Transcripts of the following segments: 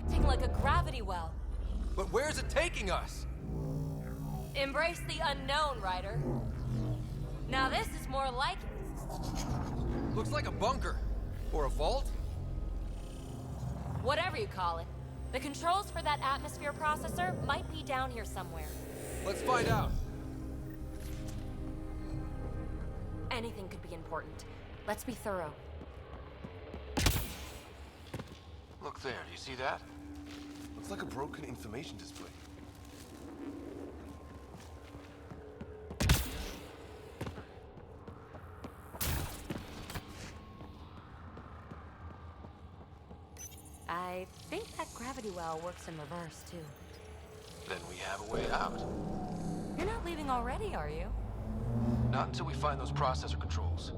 acting like a gravity well. But where's it taking us? Embrace the unknown, Ryder. Now this is more like it. Looks like a bunker. Or a vault? Whatever you call it. The controls for that atmosphere processor might be down here somewhere. Let's find out. Anything could be important. Let's be thorough. Look there, do you see that? Looks like a broken information display. I think that gravity well works in reverse, too. Then we have a way out. You're not leaving already, are you? Not until we find those processor controls.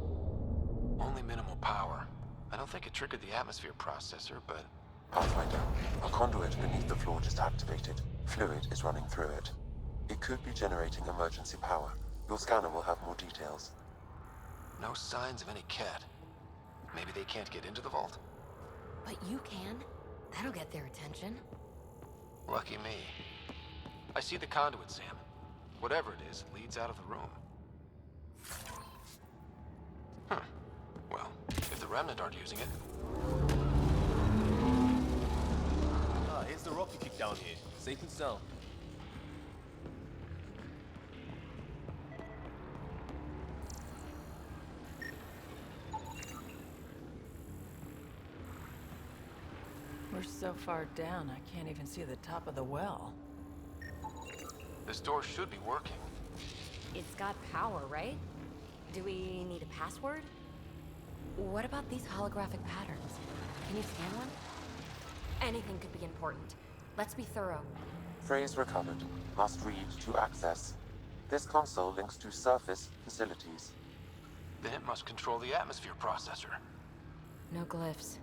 Only minimal power. I don't think it triggered the atmosphere processor, but... Pathfinder, a conduit beneath the floor just activated. Fluid is running through it. It could be generating emergency power. Your scanner will have more details. no signs of any cat. Maybe they can't get into the vault? But you can. That'll get their attention. Lucky me. I see the conduit, Sam. Whatever it is, it leads out of the room. Huh. Well, if the Remnant aren't using it... Ah, here's the rocket kick down here. Safe and sound. We're so far down, I can't even see the top of the well. This door should be working. It's got power, right? Do we need a password? What about these holographic patterns? Can you scan one? Anything could be important. Let's be thorough. Phrase recovered. Must read to access. This console links to surface facilities. Then it must control the atmosphere processor. No glyphs.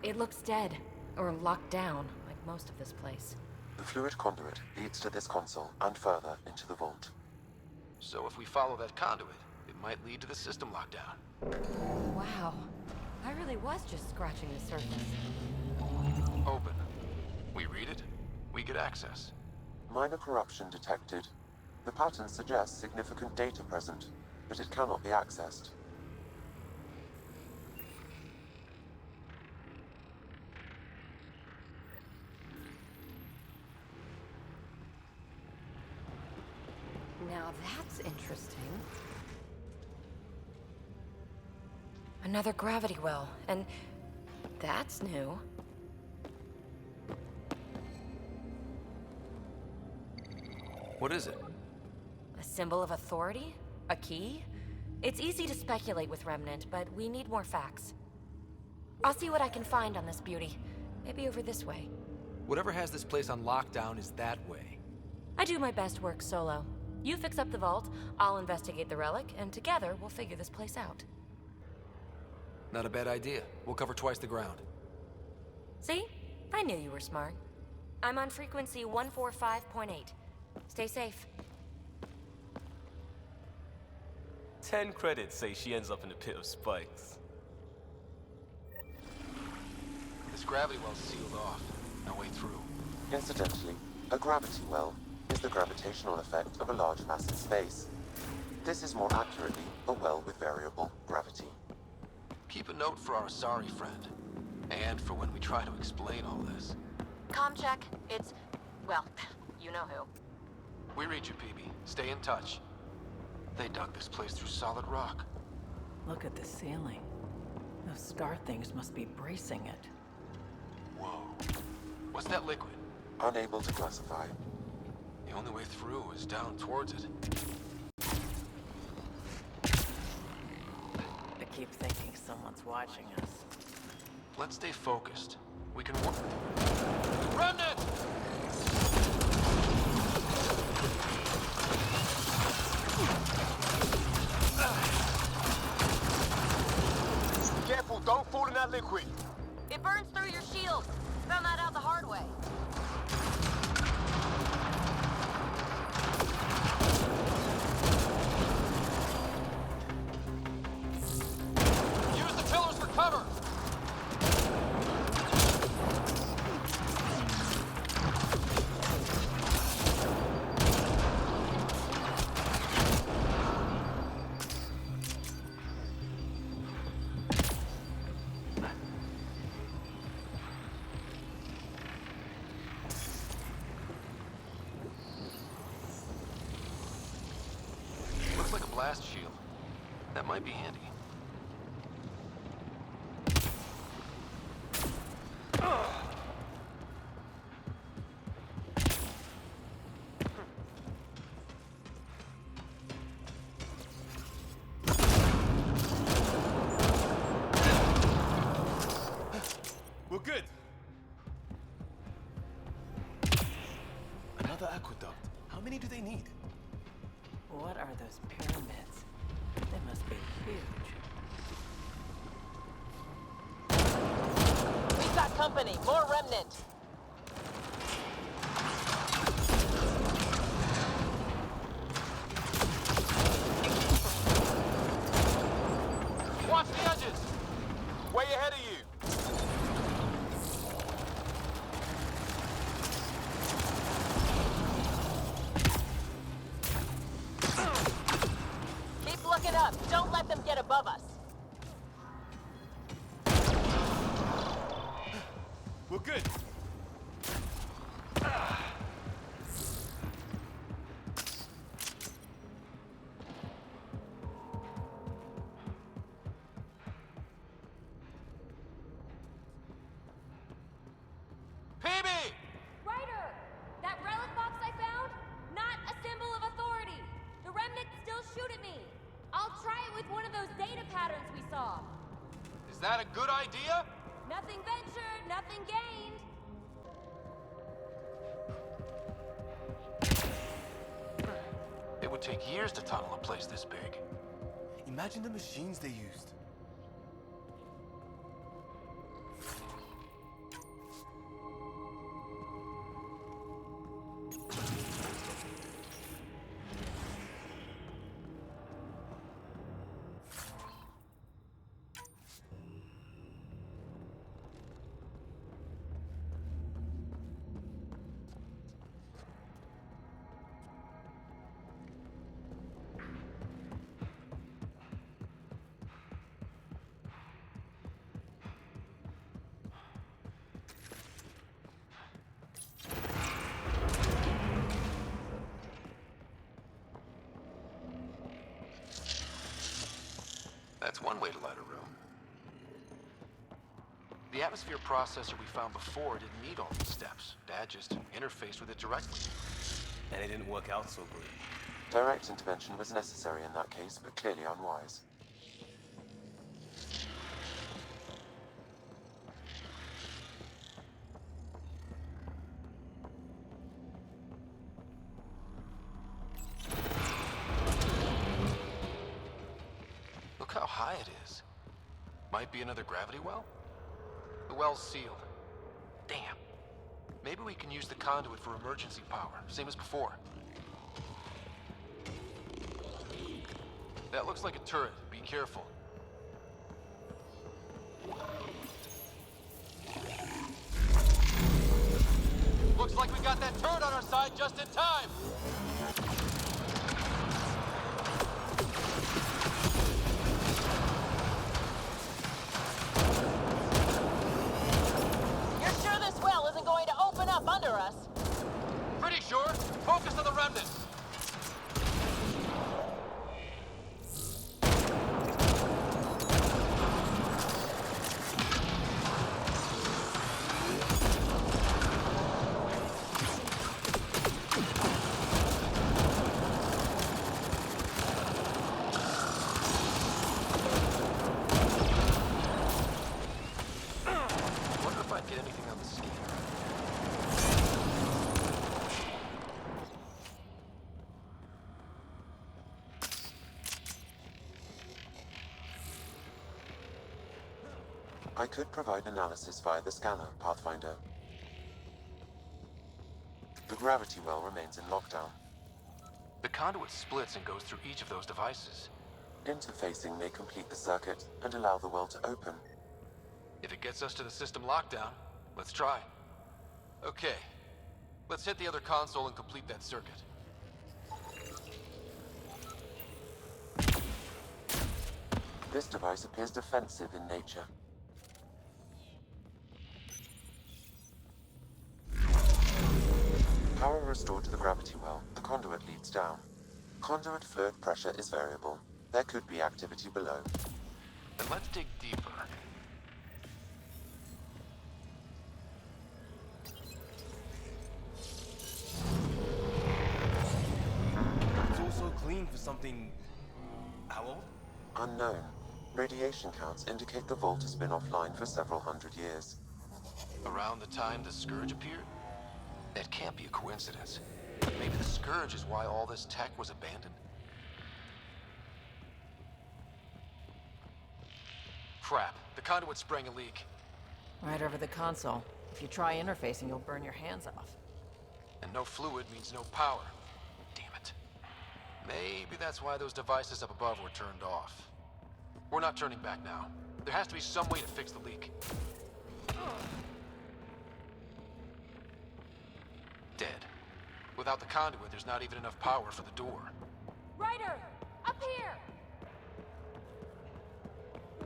It looks dead, or locked down, like most of this place. The fluid conduit leads to this console and further into the vault. So if we follow that conduit, it might lead to the system lockdown. Wow. I really was just scratching the surface. Open. We read it, we get access. Minor corruption detected. The pattern suggests significant data present, but it cannot be accessed. Now that's interesting. Another gravity well, and that's new. What is it? A symbol of authority? A key? It's easy to speculate with Remnant, but we need more facts. I'll see what I can find on this beauty. Maybe over this way. Whatever has this place on lockdown is that way. I do my best work solo. You fix up the vault, I'll investigate the relic, and together we'll figure this place out. Not a bad idea. We'll cover twice the ground. See? I knew you were smart. I'm on frequency 145.8. Stay safe. 10 credits say she ends up in a pit of spikes. This gravity well's sealed off. No way through. Incidentally, a gravity well is the gravitational effect of a large mass in space. This is more accurately a well with variable gravity. Keep a note for our sorry friend. And for when we try to explain all this. Comm check. It's... well, you know who. We read you, PB. Stay in touch. They dug this place through solid rock. Look at the ceiling. Those star things must be bracing it. Whoa. What's that liquid? Unable to classify. The only way through is down towards it. I keep thinking someone's watching us. Let's stay focused. We can work. Remnant! Careful, don't fall in that liquid. It burns through your shield. Found that out the hard way. Use the pillars for cover! might be handy. We're good. Another aqueduct. How many do they need? What are those pyramids? They must be huge. We've got company. More remnant. Watch the edges! Way ahead of you! Keep looking up. Don't let them get above us. We're good. PB! Ryder! That relic box I found? Not a symbol of authority! The remnants still shoot at me! I'll try it with one of those data patterns we saw. Is that a good idea? Nothing ventured, nothing gained. It would take years to tunnel a place this big. Imagine the machines they used. That's one way to light a room. The atmosphere processor we found before didn't need all these steps. Dad just interfaced with it directly. And it didn't work out so good. Direct intervention was necessary in that case, but clearly unwise. Look how high it is. Might be another gravity well? The well's sealed. Damn. Maybe we can use the conduit for emergency power, same as before. That looks like a turret. Be careful. Looks like we got that turret on our side just in time! You're sure this well isn't going to open up under us? Pretty sure. Focus on the remnants. Wonder if I'd get anything on the scanner. I could provide analysis via the scanner, Pathfinder. The gravity well remains in lockdown. The conduit splits and goes through each of those devices. Interfacing may complete the circuit and allow the well to open. If it gets us to the system lockdown, let's try. Okay. Let's hit the other console and complete that circuit. This device appears defensive in nature. Power restored to the gravity well. The conduit leads down. Conduit fluid pressure is variable. There could be activity below. Then let's dig deeper. It's also clean for something... How old? Unknown. Radiation counts indicate the vault has been offline for several hundred years. Around the time the Scourge appeared? That can't be a coincidence. Maybe the Scourge is why all this tech was abandoned? Crap, the conduit sprang a leak. Right over the console. If you try interfacing, you'll burn your hands off. And no fluid means no power. Damn it. Maybe that's why those devices up above were turned off. We're not turning back now. There has to be some way to fix the leak. Dead. Without the conduit, there's not even enough power for the door. Ryder! Up here!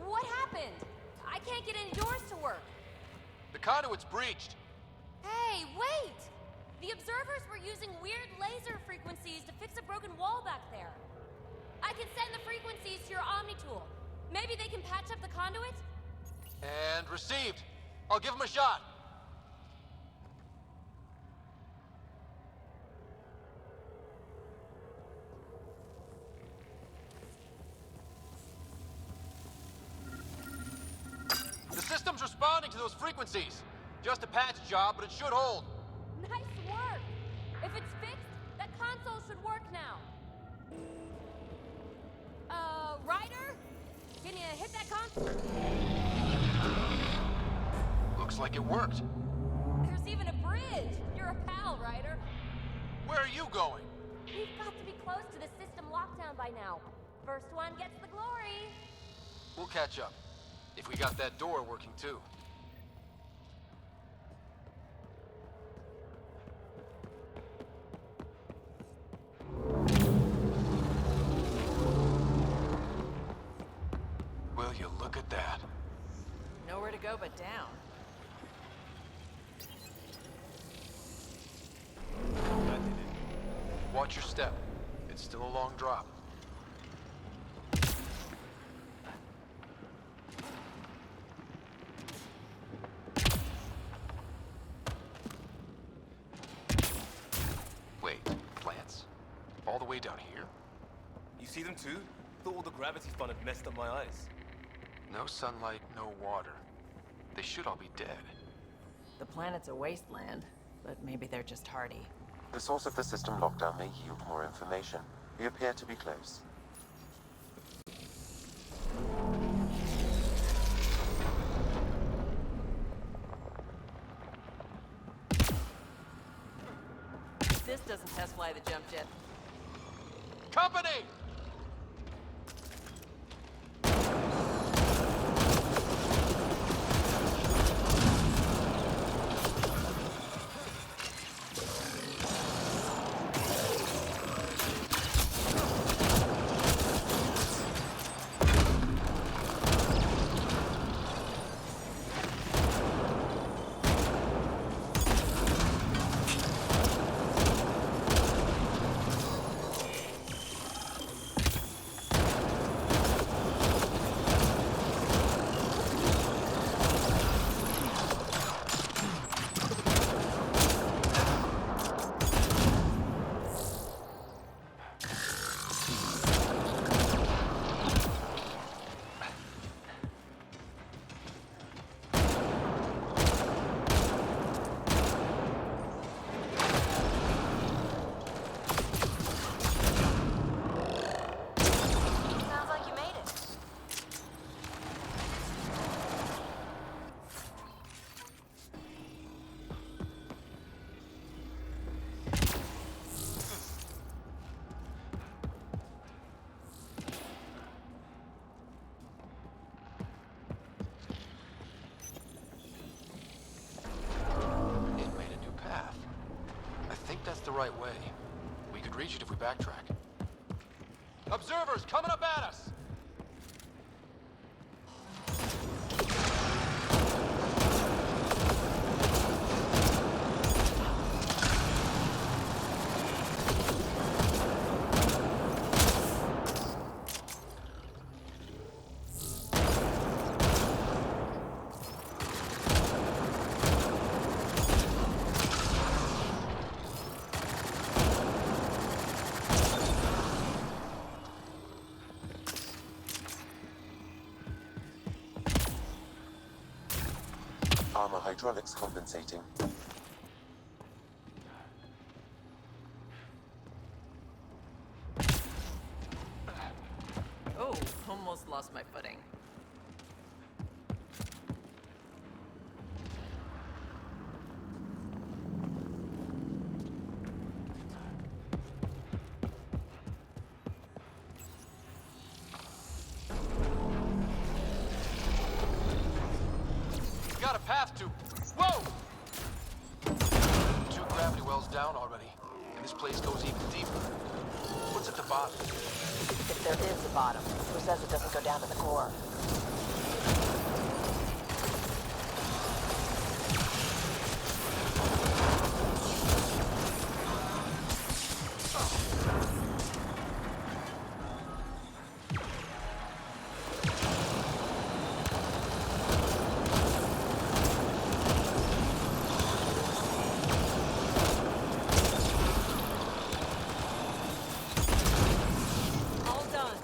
What happened? I can't get any doors to work. The conduit's breached. Hey, wait! The observers were using weird laser frequencies to fix a broken wall back there. I can send the frequencies to your Omni tool. Maybe they can patch up the conduit? And received. I'll give him a shot. The system's responding to those frequencies. Just a patch job, but it should hold. Nice work! If it's fixed, that console should work now. Ryder? Can you hit that console? Looks like it worked. There's even a bridge! You're a pal, Ryder. Where are you going? We've got to be close to the system lockdown by now. First one gets the glory. We'll catch up. If we got that door working too. Will you look at that? Nowhere to go but down. That did it. Watch your step. It's still a long drop. Wait, plants? All the way down here? You see them too? Thought all the gravity fun had messed up my eyes. No sunlight, no water. They should all be dead. The planet's a wasteland, but maybe they're just hardy. The source of the system lockdown may yield more information. We appear to be close. This doesn't test fly the jump jet. Company! Sounds like you made it. It made a new path. I think that's the right way. We could reach it if we backtrack. Observers coming up at us! Armor hydraulics compensating. Oh, almost lost my footing. We got a path to... Whoa! 2 gravity wells down already, and this place goes even deeper. What's at the bottom? If there is a bottom, who says it doesn't go down to the core? All done.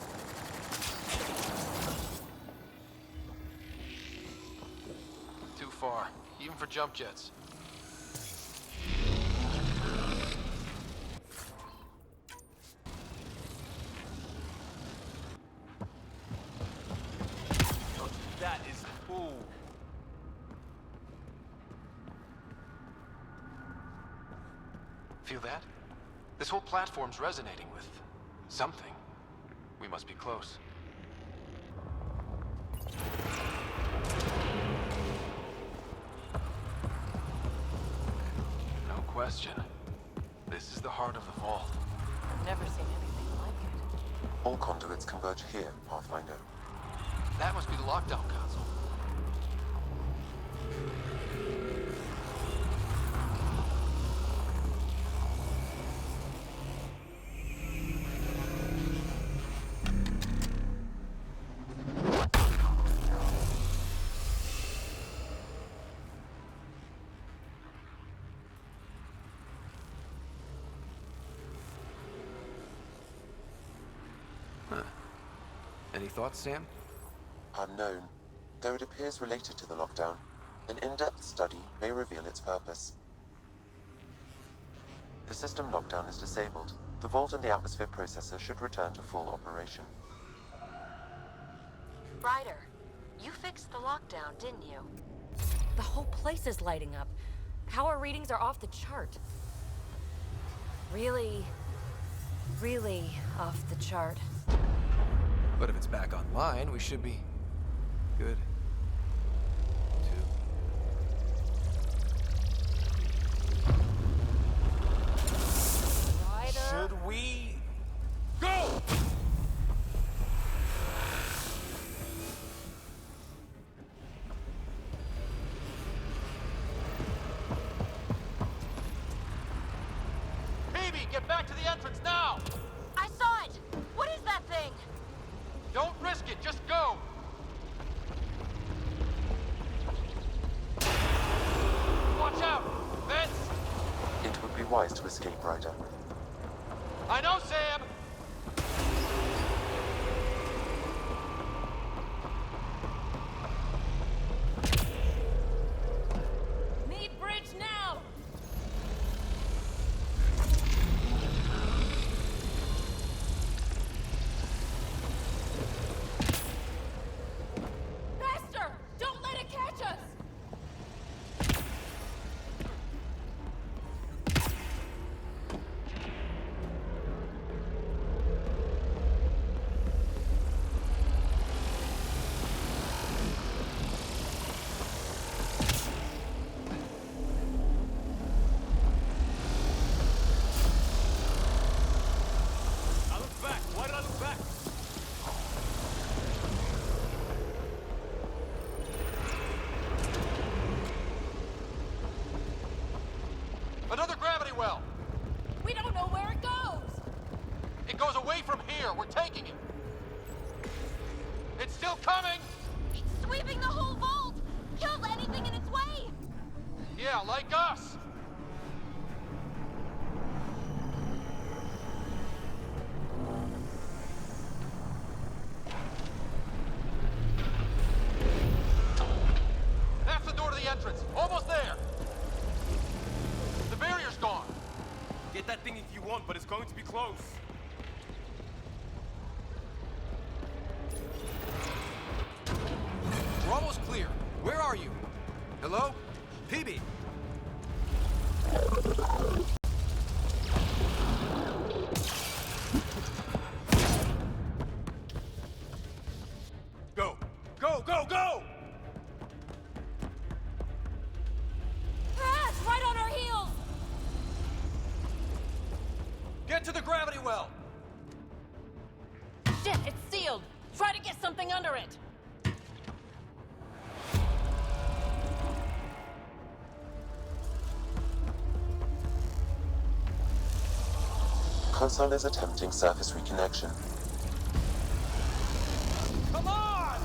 Too far, even for jump jets. That is cool. Feel that? This whole platform's resonating with something. We must be close. No question. This is the heart of the vault. I've never seen anything like it. All conduits converge here, Pathfinder. That must be the lockdown console. Any thoughts, Sam? Unknown. Though it appears related to the lockdown, an in-depth study may reveal its purpose. The system lockdown is disabled. The vault and the atmosphere processor should return to full operation. Ryder, you fixed the lockdown, didn't you? The whole place is lighting up. Power readings are off the chart. Really, really off the chart. But if it's back online, we should be good. Ryder? Should we go? Baby, get back to the entrance now! I saw it! What is that thing? Don't risk it, just go! Watch out! Vents! It would be wise to escape, Ryder. I know, Sam! Need bridge now! Faster! Don't let it catch us! I look back. Why did I look back? Another gravity well! We don't know where it goes! It goes away from here. We're taking it. It's still coming! It's sweeping the whole vault! Kills anything in its way! Yeah, like us! That's the door to the entrance. close. We're almost clear. Where are you? Hello? PB! Go! Go, go, go! Ah, it's right on our heels! Get to the gravity well! Shit, it's sealed! Try to get something under it! Console is attempting surface reconnection. Come on!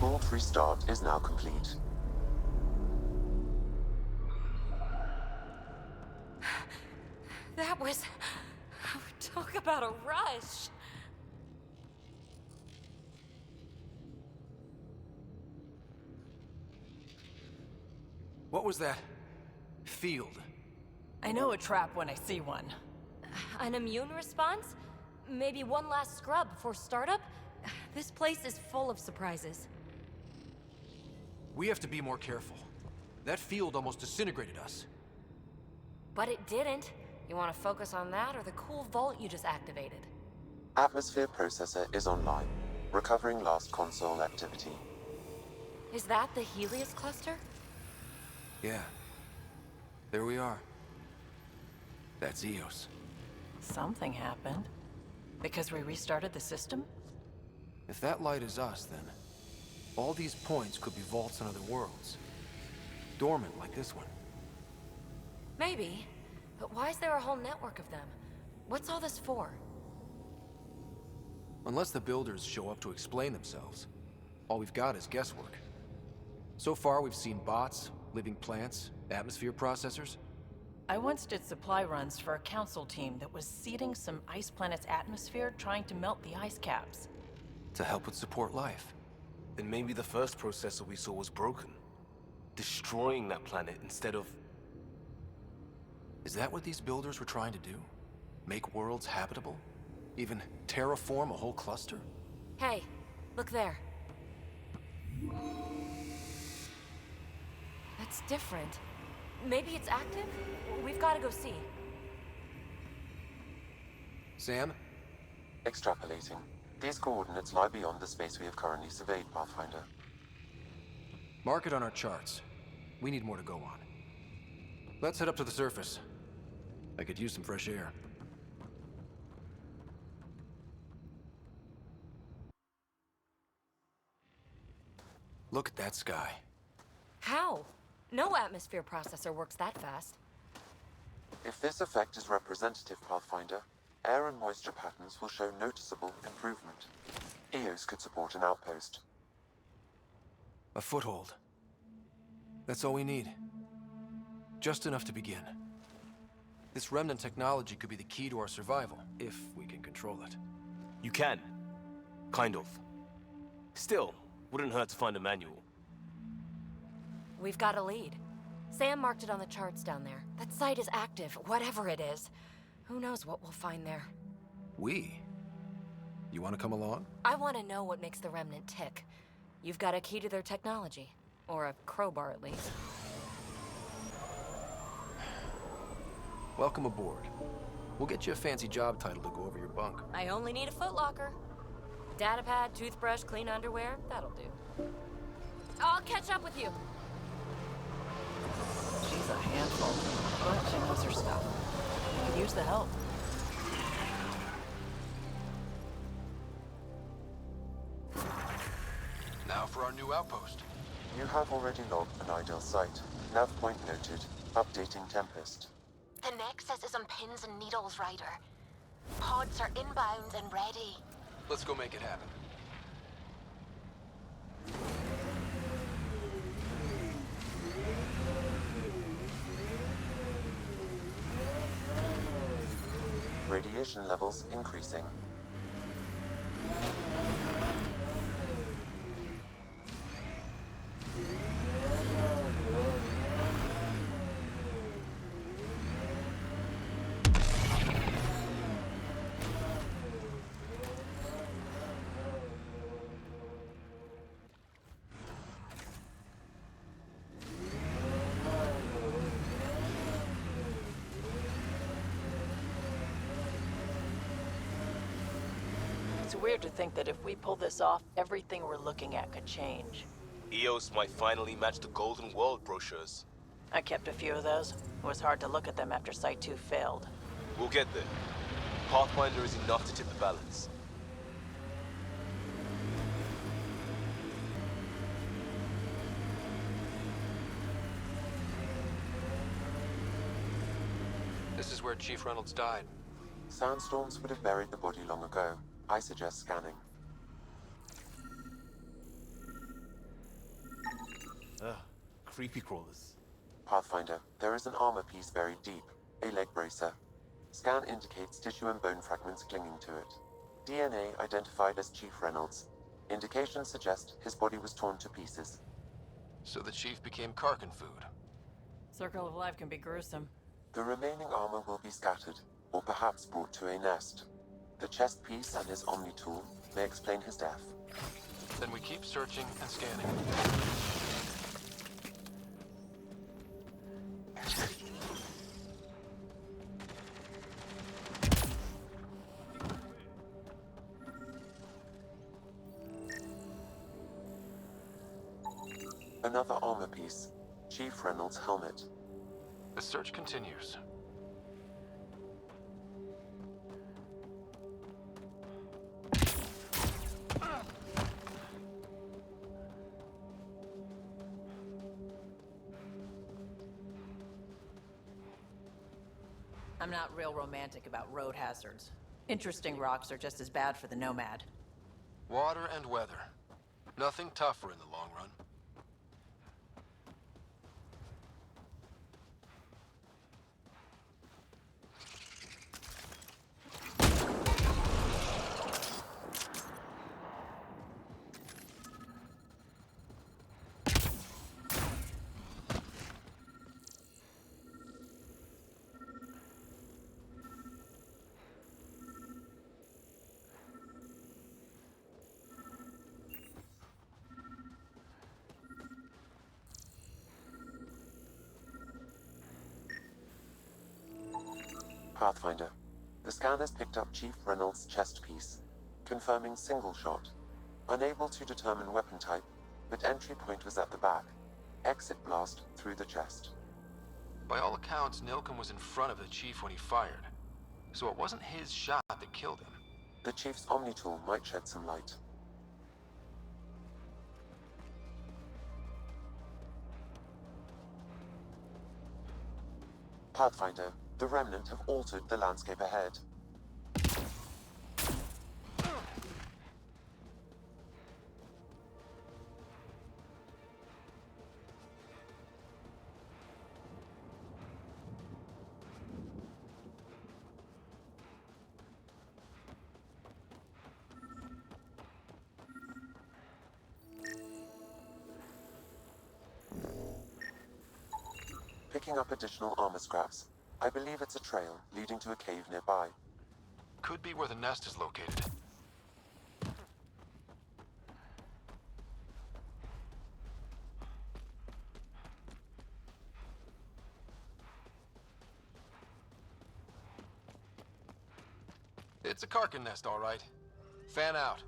Board restart is now complete. That was... Talk about a rush. What was that? Field. I know a trap when I see one. An immune response? Maybe one last scrub before startup? This place is full of surprises. We have to be more careful. That field almost disintegrated us. But it didn't. You want to focus on that or the cool vault you just activated? Atmosphere processor is online, recovering last console activity. Is that the Helios cluster? Yeah. There we are. That's Eos. Something happened. Because we restarted the system? If that light is us, then all these points could be vaults on other worlds. Dormant like this one. Maybe. But why is there a whole network of them? What's all this for? Unless the builders show up to explain themselves, all we've got is guesswork. So far, we've seen bots, living plants, atmosphere processors. I once did supply runs for a council team that was seeding some ice planet's atmosphere, trying to melt the ice caps. To help with support life. Then maybe the first processor we saw was broken. Destroying that planet instead of... Is that what these builders were trying to do? Make worlds habitable? Even terraform a whole cluster? Hey, look there. That's different. Maybe it's active? We've got to go see. Sam? Extrapolating. These coordinates lie beyond the space we have currently surveyed, Pathfinder. Mark it on our charts. We need more to go on. Let's head up to the surface. I could use some fresh air. Look at that sky. How? No atmosphere processor works that fast. If this effect is representative, Pathfinder, air and moisture patterns will show noticeable improvement. Eos could support an outpost. A foothold. That's all we need. Just enough to begin. This remnant technology could be the key to our survival, if we can control it. You can. Kind of. Still, wouldn't hurt to find a manual. We've got a lead. Sam marked it on the charts down there. That site is active, whatever it is. Who knows what we'll find there. We? You want to come along? I want to know what makes the Remnant tick. You've got a key to their technology. Or a crowbar, at least. Welcome aboard. We'll get you a fancy job title to go over your bunk. I only need a footlocker. Datapad, toothbrush, clean underwear, that'll do. I'll catch up with you. She's a handful, but she knows her stuff. Could use the help. Now for our new outpost. You have already logged an ideal site. Nav point noted. Updating Tempest. The Nexus is on pins and needles, Ryder. Pods are inbound and ready. Let's go make it happen. Radiation levels increasing. weird to think that if we pull this off, everything we're looking at could change. EOS might finally match the Golden World brochures. I kept a few of those. It was hard to look at them after Site 2 failed. We'll get there. Pathfinder is enough to tip the balance. This is where Chief Reynolds died. Sandstorms would have buried the body long ago. I suggest scanning. Ugh, creepy crawlers. Pathfinder, there is an armor piece buried deep, a leg bracer. Scan indicates tissue and bone fragments clinging to it. DNA identified as Chief Reynolds. Indications suggest his body was torn to pieces. So the Chief became Karkin food. Circle of Life can be gruesome. The remaining armor will be scattered, or perhaps brought to a nest. The chest piece and his Omni tool may explain his death. Then we keep searching and scanning. Another armor piece. Chief Reynolds' helmet. The search continues. I'm not real romantic about road hazards. Interesting rocks are just as bad for the Nomad. Water and weather. Nothing tougher in the long run. Pathfinder. The scan has picked up Chief Reynolds' chest piece, confirming single shot. Unable to determine weapon type, but entry point was at the back. Exit blast through the chest. By all accounts, Nilken was in front of the Chief when he fired. So it wasn't his shot that killed him. The Chief's Omni tool might shed some light. Pathfinder, the Remnant have altered the landscape ahead. Picking up additional armor scraps. I believe it's a trail leading to a cave nearby. Could be where the nest is located. It's a Karkin nest, all right. Fan out.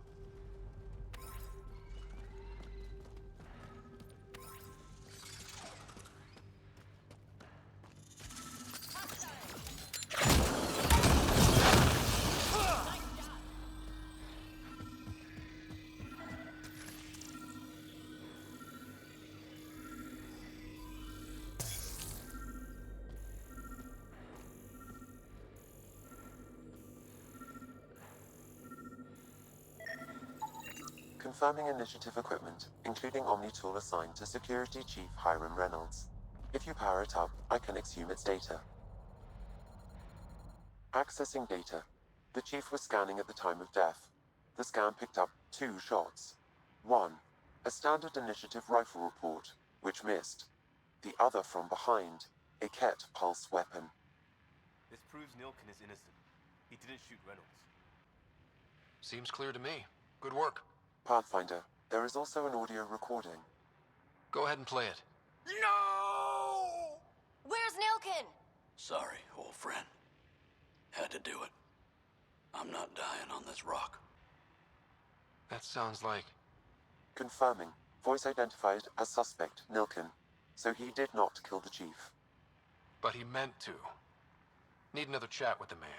Confirming initiative equipment, including Omni tool assigned to Security Chief Hiram Reynolds. If you power it up, I can exhume its data. Accessing data. The Chief was scanning at the time of death. The scan picked up 2 shots. One, a standard initiative rifle report, which missed. The other from behind, a Ket pulse weapon. This proves Nilken is innocent. He didn't shoot Reynolds. Seems clear to me. Good work. Pathfinder, there is also an audio recording. Go ahead and play it. No! Where's Nilken? Sorry, old friend. Had to do it. I'm not dying on this rock. That sounds like... Confirming. Voice identified as suspect, Nilkin. So he did not kill the chief. But he meant to. Need another chat with the man.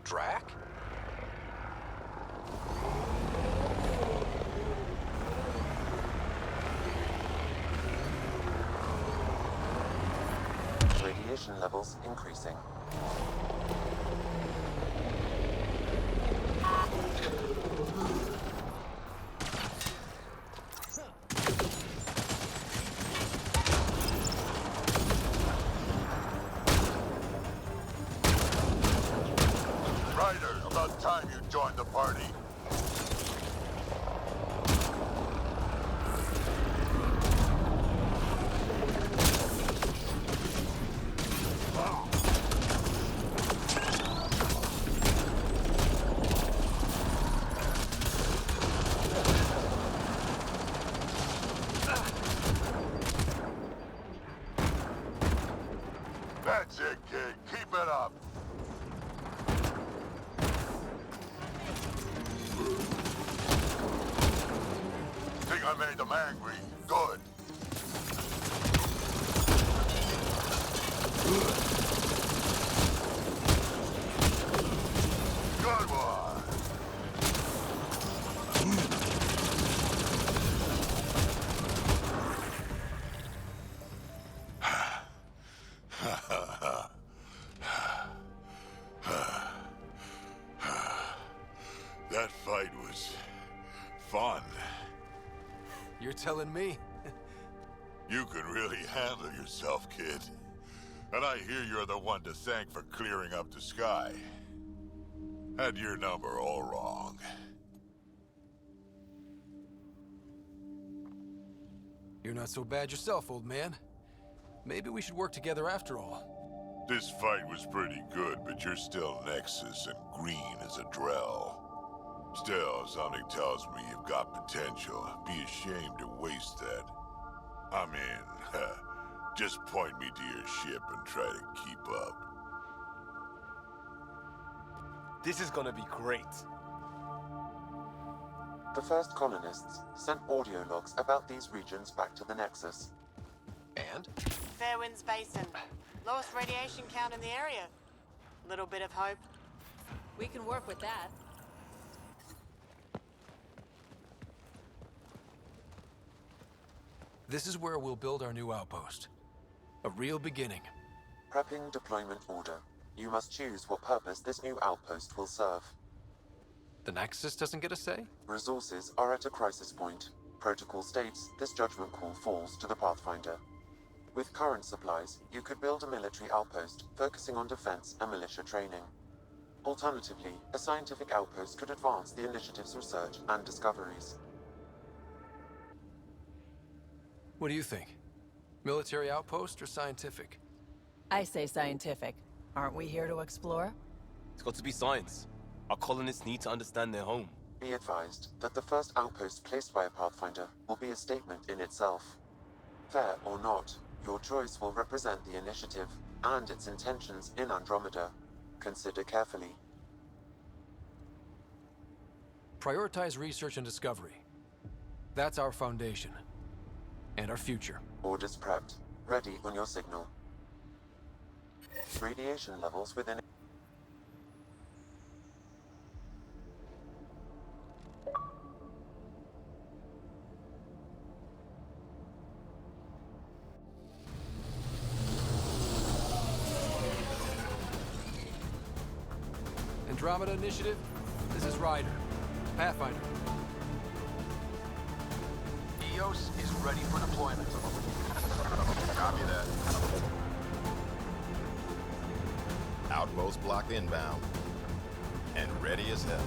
Drac? Radiation levels increasing. Ryder, about time you joined the party. That's it, kid. Keep it up. Think I made them angry. Good. Good one. That fight was fun. You're telling me? You can really handle yourself, kid. And I hear you're the one to thank for clearing up the sky. Had your number all wrong. You're not so bad yourself, old man. Maybe we should work together after all. This fight was pretty good, but you're still Nexus and green as a Drell. Still, something tells me you've got potential. Be ashamed to waste that. I mean, just point me to your ship and try to keep up. This is gonna be great. The first colonists sent audio logs about these regions back to the Nexus. And? Fairwinds Basin. Lowest radiation count in the area. Little bit of hope. We can work with that. This is where we'll build our new outpost. A real beginning. Prepping deployment order. You must choose what purpose this new outpost will serve. The Nexus doesn't get a say? Resources are at a crisis point. Protocol states this judgment call falls to the Pathfinder. With current supplies, you could build a military outpost focusing on defense and militia training. Alternatively, a scientific outpost could advance the initiative's research and discoveries. What do you think? Military outpost or scientific? I say scientific. Aren't we here to explore? It's got to be science. Our colonists need to understand their home. Be advised that the first outpost placed by a Pathfinder will be a statement in itself. Fair or not, your choice will represent the initiative and its intentions in Andromeda. Consider carefully. Prioritize research and discovery. That's our foundation. And our future. Orders prepped. Ready on your signal. Radiation levels within... Andromeda Initiative, this is Ryder. Pathfinder. EOS is ready for deployment. Copy that. Outpost block inbound. And ready as hell.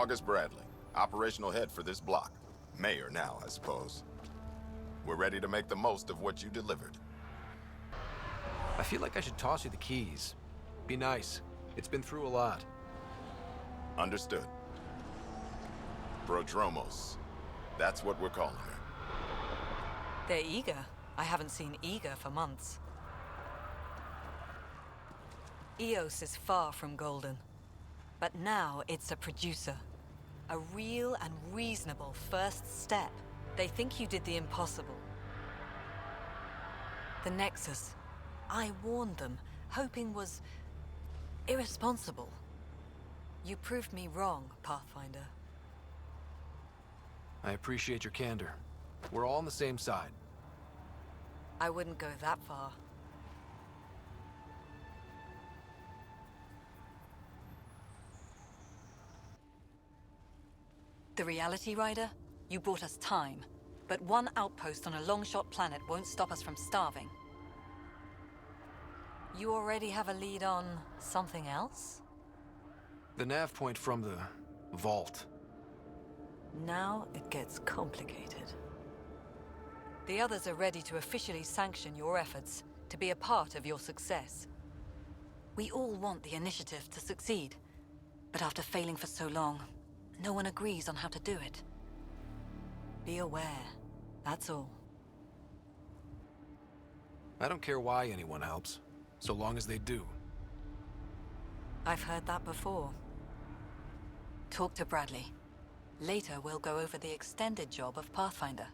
August Bradley, operational head for this block. Mayor now, I suppose. We're ready to make the most of what you delivered. I feel like I should toss you the keys. Be nice. It's been through a lot. Understood. Prodromos. That's what we're calling her. They're eager. I haven't seen eager for months. Eos is far from golden. But now it's a producer. A real and reasonable first step. They think you did the impossible. The Nexus. I warned them, hoping was irresponsible. You proved me wrong, Pathfinder. I appreciate your candor. We're all on the same side. I wouldn't go that far. The reality, Ryder? You bought us time. But one outpost on a long-shot planet won't stop us from starving. You already have a lead on something else? The nav point from the vault. Now it gets complicated. The others are ready to officially sanction your efforts, to be a part of your success. We all want the initiative to succeed, but after failing for so long, no one agrees on how to do it. Be aware, that's all. I don't care why anyone helps, so long as they do. I've heard that before. Talk to Bradley. Later, we'll go over the extended job of Pathfinder.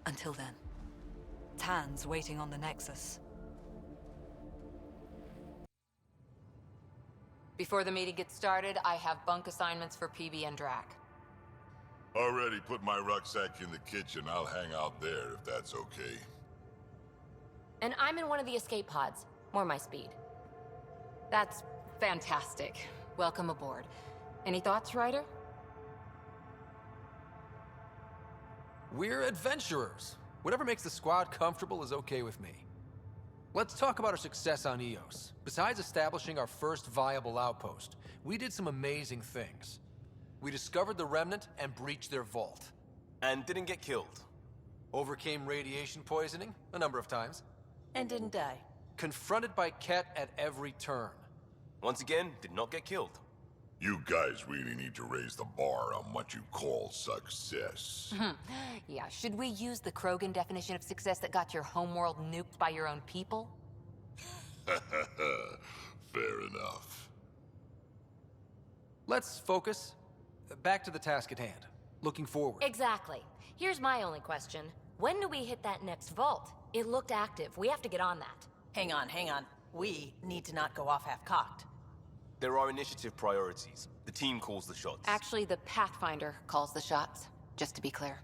Until then, Tan's waiting on the Nexus. Before the meeting gets started, I have bunk assignments for PB and Drac. Already put my rucksack in the kitchen. I'll hang out there if that's okay. And I'm in one of the escape pods. More my speed. That's fantastic. Welcome aboard. Any thoughts, Ryder? We're adventurers. Whatever makes the squad comfortable is okay with me. Let's talk about our success on Eos. Besides establishing our first viable outpost, we did some amazing things. We discovered the Remnant and breached their vault. And didn't get killed. Overcame radiation poisoning a number of times. And didn't die. Confronted by Ket at every turn. Once again, did not get killed. You guys really need to raise the bar on what you call success. Yeah, should we use the Krogan definition of success that got your homeworld nuked by your own people? Fair enough. Let's focus. Back to the task at hand. Looking forward. Exactly. Here's my only question. When do we hit that next vault? It looked active. We have to get on that. Hang on. We need to not go off half-cocked. There are initiative priorities. The team calls the shots. Actually, the Pathfinder calls the shots, just to be clear.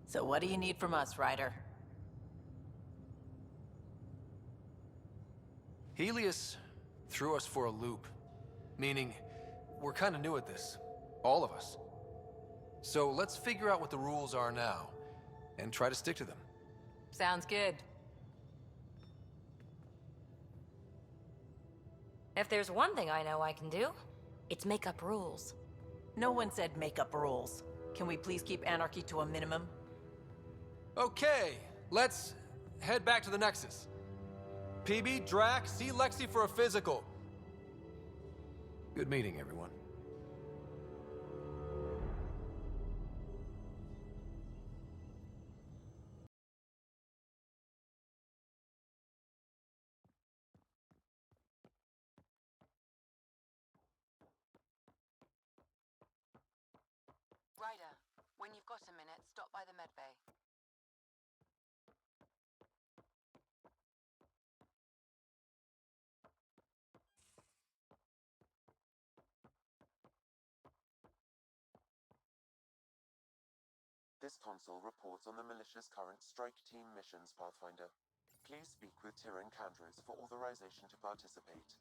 So what do you need from us, Ryder? Helios threw us for a loop. Meaning, we're kind of new at this. All of us. So let's figure out what the rules are now, and try to stick to them. Sounds good. If there's one thing I know I can do, it's make up rules. No one said make up rules. Can we please keep anarchy to a minimum? Okay, let's head back to the Nexus. PB, Drac, see Lexi for a physical. Good meeting, everyone. Ryder, when you've got a minute, stop by the medbay. This console reports on the militia's current strike team missions, Pathfinder. Please speak with Tyrion Candros for authorization to participate.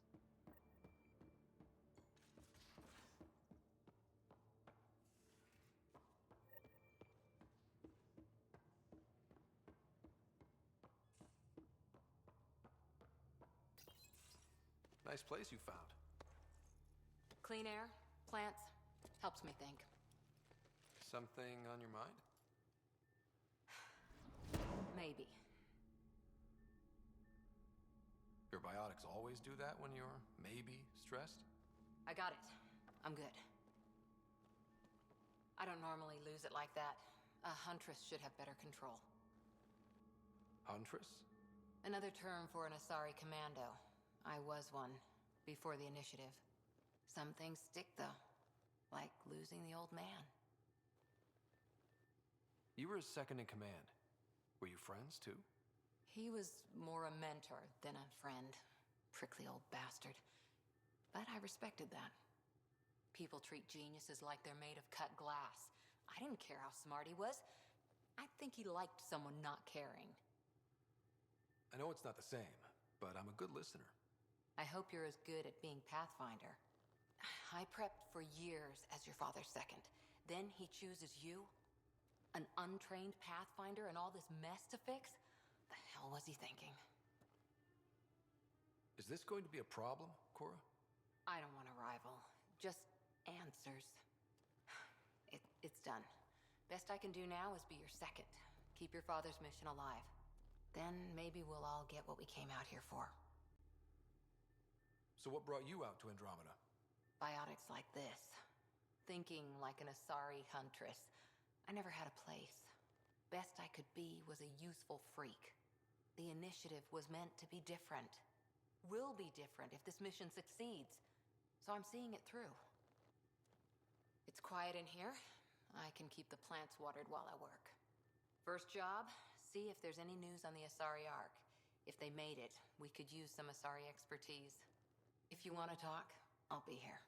Nice place you found. Clean air, plants, helps me think. Something on your mind? Maybe. Your biotics always do that when you're maybe stressed? I got it. I'm good. I don't normally lose it like that. A huntress should have better control. Huntress? Another term for an Asari commando. I was one, before the initiative. Some things stick, though. Like losing the old man. You were his second in command. Were you friends, too? He was more a mentor than a friend. Prickly old bastard. But I respected that. People treat geniuses like they're made of cut glass. I didn't care how smart he was. I think he liked someone not caring. I know it's not the same, but I'm a good listener. I hope you're as good at being Pathfinder. I prepped for years as your father's second. Then he chooses you? An untrained Pathfinder and all this mess to fix? The hell was he thinking? Is this going to be a problem, Cora? I don't want a rival. Just answers. It's done. Best I can do now is be your second. Keep your father's mission alive. Then maybe we'll all get what we came out here for. So what brought you out to Andromeda? Biotics like this. Thinking like an Asari huntress. I never had a place. Best I could be was a useful freak. The initiative was meant to be different. Will be different if this mission succeeds. So I'm seeing it through. It's quiet in here. I can keep the plants watered while I work. First job, see if there's any news on the Asari Ark. If they made it, we could use some Asari expertise. If you want to talk, I'll be here.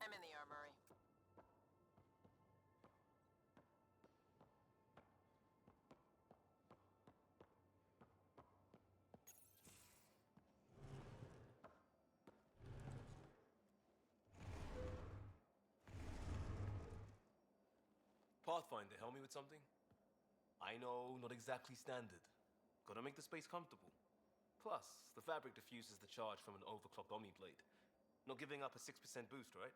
I'm in the armory. Pathfinder, help me with something? I know, not exactly standard. Gotta make the space comfortable. Plus, the fabric diffuses the charge from an overclocked Omni blade. Not giving up a 6% boost, right?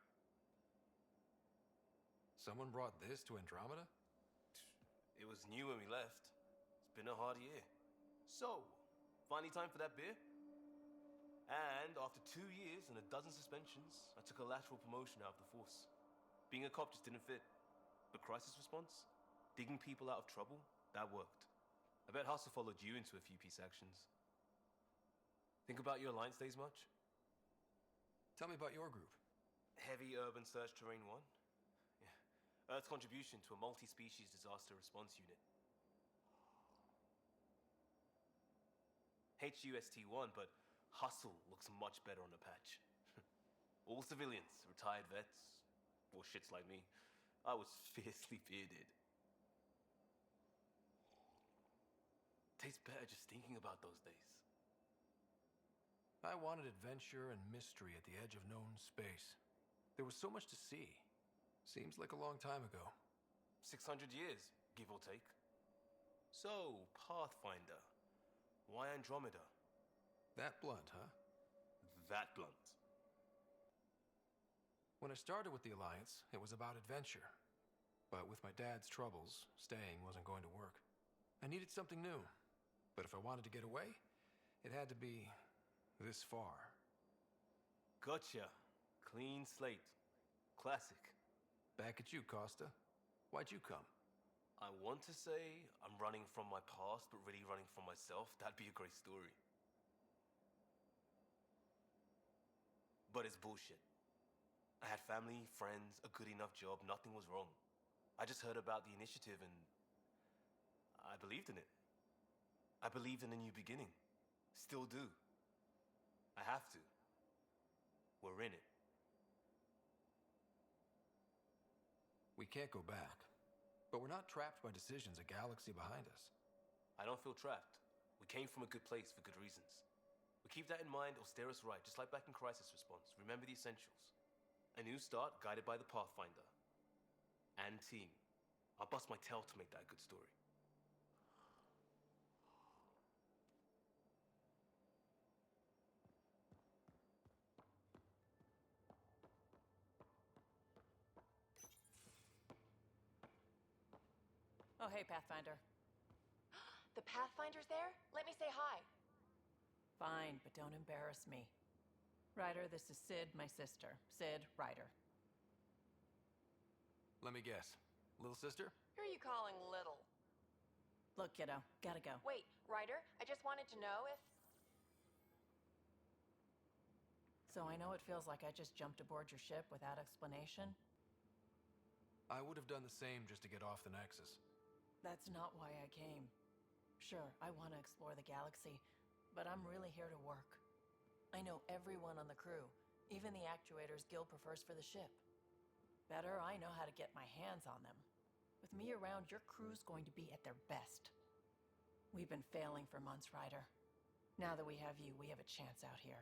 Someone brought this to Andromeda? It was new when we left. It's been a hard year. So, finally time for that beer? And after 2 years and a dozen suspensions, I took a lateral promotion out of the force. Being a cop just didn't fit. But crisis response? Digging people out of trouble? That worked. I bet Hustle followed you into a few peace actions. Think about your Alliance days much? Tell me about your group. Heavy Urban Search Terrain 1? Yeah. Earth's contribution to a multi-species disaster response unit. HUST-1, but Hustle looks much better on the patch. All civilians, retired vets, or shits like me. I was fiercely bearded. Tastes better just thinking about those days. I wanted adventure and mystery at the edge of known space. There was so much to see. Seems like a long time ago. 600 years, give or take. So, Pathfinder. Why Andromeda? That blunt, huh? That blunt. When I started with the Alliance, it was about adventure. But with my dad's troubles, staying wasn't going to work. I needed something new. But if I wanted to get away, it had to be this far. Gotcha. Clean slate. Classic. Back at you, Costa. Why'd you come? I want to say I'm running from my past, but really running from myself. That'd be a great story. But it's bullshit. I had family, friends, a good enough job, nothing was wrong. I just heard about the initiative and I believed in it. I believed in a new beginning. Still do. I have to. We're in it. We can't go back. But we're not trapped by decisions a galaxy behind us. I don't feel trapped. We came from a good place for good reasons. We keep that in mind, it'll steer us right, just like back in Crisis Response. Remember the essentials. A new start guided by the Pathfinder. And team. I'll bust my tail to make that a good story. Oh, hey, Pathfinder. The Pathfinder's there? Let me say hi. Fine, but don't embarrass me. Ryder, this is Sid, my sister. Sid, Ryder. Let me guess. Little sister? Who are you calling little? Look, kiddo, gotta go. Wait, Ryder, I just wanted to know if... So I know it feels like I just jumped aboard your ship without explanation. I would have done the same just to get off the Nexus. That's not why I came. Sure, I want to explore the galaxy, but I'm really here to work. I know everyone on the crew, even the actuators Guild prefers for the ship. Better, I know how to get my hands on them. With me around, your crew's going to be at their best. We've been failing for months, Ryder. Now that we have you, we have a chance out here.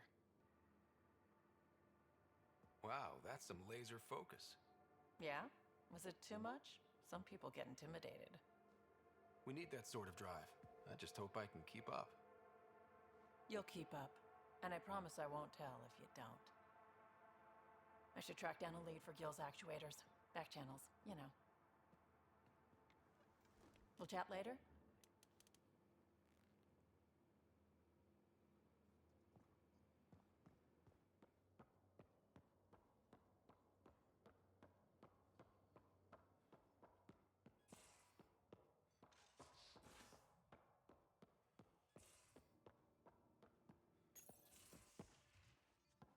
Wow, that's some laser focus. Yeah? Was it too much? Some people get intimidated. We need that sort of drive. I just hope I can keep up. You'll keep up, and I promise I won't tell if you don't. I should track down a lead for Gil's actuators. Back channels, you know. We'll chat later?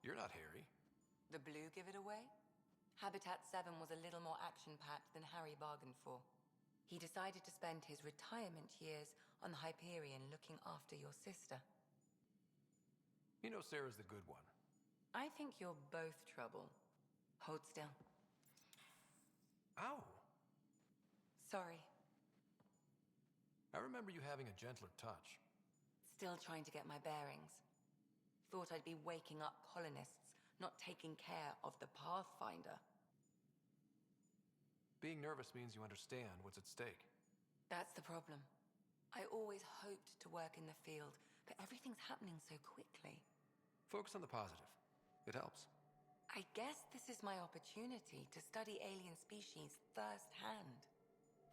You're not Harry. The blue give it away? Habitat 7 was a little more action-packed than Harry bargained for. He decided to spend his retirement years on the Hyperion looking after your sister. You know Sarah's the good one. I think you're both trouble. Hold still. Ow! Sorry. I remember you having a gentler touch. Still trying to get my bearings. Thought I'd be waking up colonists, not taking care of the Pathfinder. Being nervous means you understand what's at stake. That's the problem. I always hoped to work in the field, but everything's happening so quickly. Focus on the positive. It helps. I guess this is my opportunity to study alien species firsthand.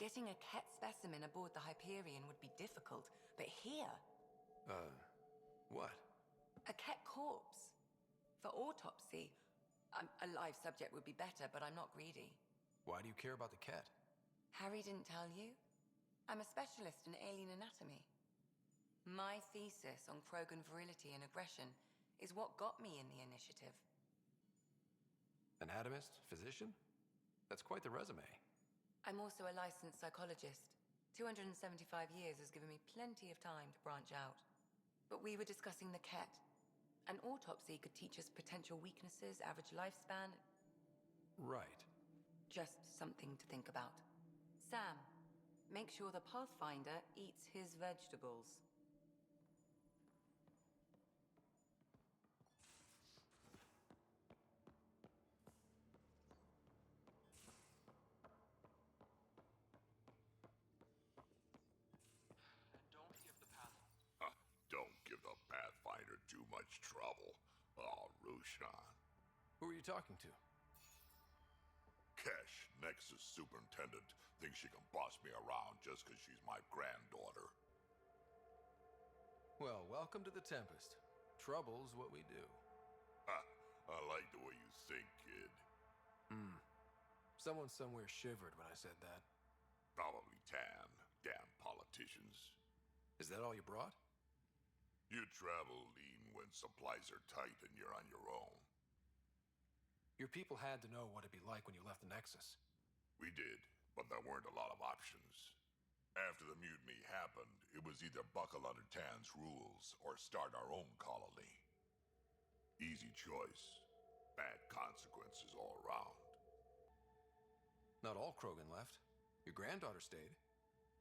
Getting a Ket specimen aboard the Hyperion would be difficult, but here... What? A Ket corpse. For autopsy, a live subject would be better, but I'm not greedy. Why do you care about the Ket? Harry didn't tell you? I'm a specialist in alien anatomy. My thesis on Krogan virility and aggression is what got me in the initiative. Anatomist? Physician? That's quite the resume. I'm also a licensed psychologist. 275 years has given me plenty of time to branch out. But we were discussing the Ket. An autopsy could teach us potential weaknesses, average lifespan. Right. Just something to think about. Sam, make sure the Pathfinder eats his vegetables. Don't give the Pathfinder too much trouble. Oh, Rushan. Who are you talking to? Kesh, Nexus Superintendent, thinks she can boss me around just because she's my granddaughter. Well, welcome to the Tempest. Trouble's what we do. Ha, I like the way you think, kid. Someone somewhere shivered when I said that. Probably Tan. Damn politicians. Is that all you brought? You travel lean when supplies are tight and you're on your own. Your people had to know what it'd be like when you left the Nexus. We did, but there weren't a lot of options. After the mutiny happened, it was either buckle under Tan's rules or start our own colony. Easy choice. Bad consequences all around. Not all Krogan left. Your granddaughter stayed.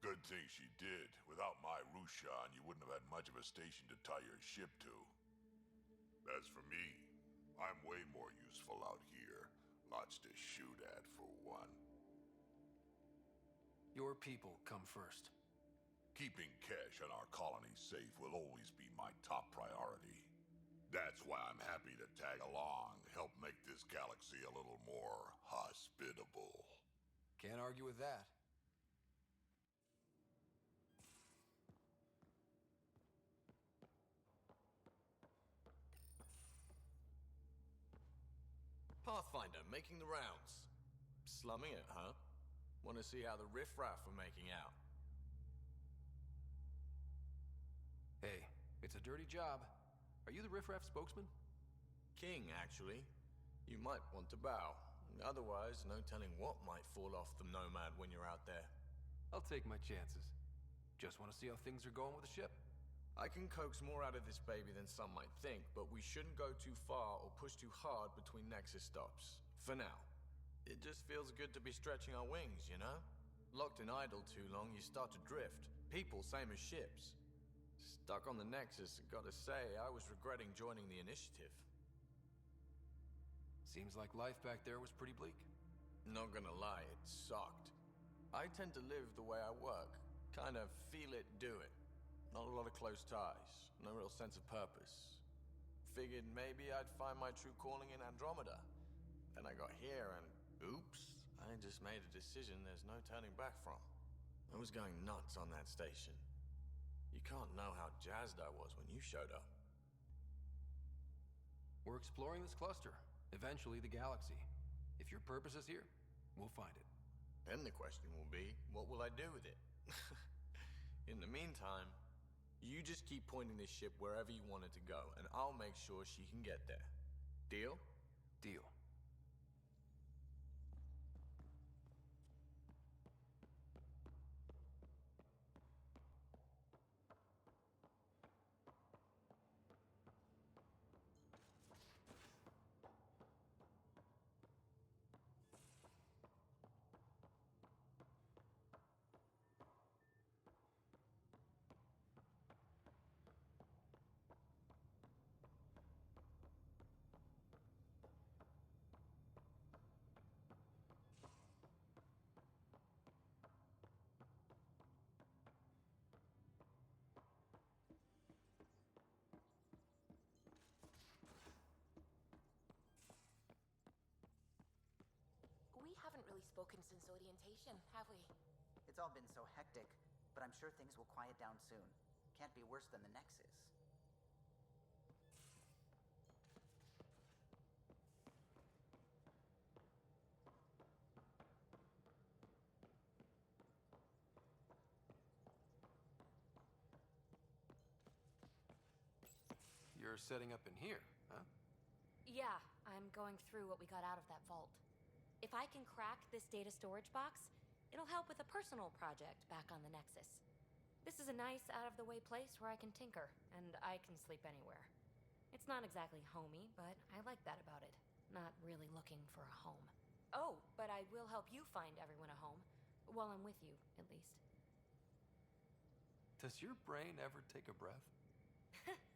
Good thing she did. Without my Rushan, you wouldn't have had much of a station to tie your ship to. As for me, I'm way more useful out here. Lots to shoot at, for one. Your people come first. Keeping Kesh and our colony safe will always be my top priority. That's why I'm happy to tag along, help make this galaxy a little more hospitable. Can't argue with that. Pathfinder, making the rounds. Slumming it, huh? Want to see how the riffraff are making out? Hey, it's a dirty job. Are you the riffraff spokesman? King, actually. You might want to bow. Otherwise, no telling what might fall off the Nomad when you're out there. I'll take my chances. Just want to see how things are going with the ship. I can coax more out of this baby than some might think, but we shouldn't go too far or push too hard between Nexus stops. For now. It just feels good to be stretching our wings, you know? Locked in idle too long, you start to drift. People, same as ships. Stuck on the Nexus, gotta say, I was regretting joining the Initiative. Seems like life back there was pretty bleak. Not gonna lie, it sucked. I tend to live the way I work. Kind of feel it, do it. Not a lot of close ties, no real sense of purpose. Figured maybe I'd find my true calling in Andromeda. Then I got here and, oops, I just made a decision there's no turning back from. I was going nuts on that station. You can't know how jazzed I was when you showed up. We're exploring this cluster, eventually the galaxy. If your purpose is here, we'll find it. Then the question will be, what will I do with it? In the meantime, you just keep pointing this ship wherever you want it to go, and I'll make sure she can get there. Deal? Deal. We haven't really spoken since orientation, have we? It's all been so hectic, but I'm sure things will quiet down soon. Can't be worse than the Nexus. You're setting up in here, huh? Yeah, I'm going through what we got out of that vault. If I can crack this data storage box, it'll help with a personal project back on the Nexus. This is a nice, out-of-the-way place where I can tinker, and I can sleep anywhere. It's not exactly homey, but I like that about it. Not really looking for a home. Oh, but I will help you find everyone a home. While I'm with you, at least. Does your brain ever take a breath?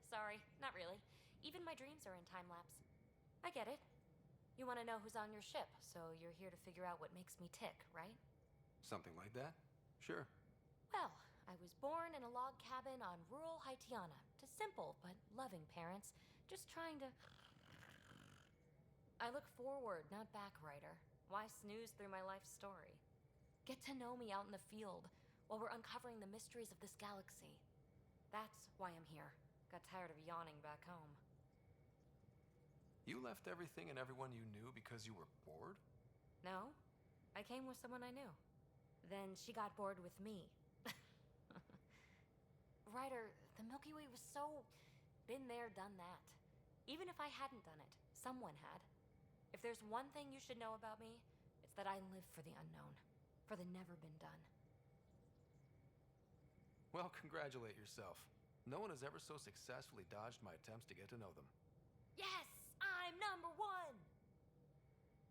Sorry, not really. Even my dreams are in time-lapse. I get it. You want to know who's on your ship, so you're here to figure out what makes me tick, right? Something like that? Sure. Well, I was born in a log cabin on rural Haitiana to simple but loving parents, just trying to... I look forward, not back, Ryder. Why snooze through my life story? Get to know me out in the field while we're uncovering the mysteries of this galaxy. That's why I'm here. Got tired of yawning back home. You left everything and everyone you knew because you were bored? No, I came with someone I knew. Then she got bored with me. Ryder, the Milky Way was so... been there, done that. Even if I hadn't done it, someone had. If there's one thing you should know about me, it's that I live for the unknown. For the never been done. Well, congratulate yourself. No one has ever so successfully dodged my attempts to get to know them. Yes! I'm number one!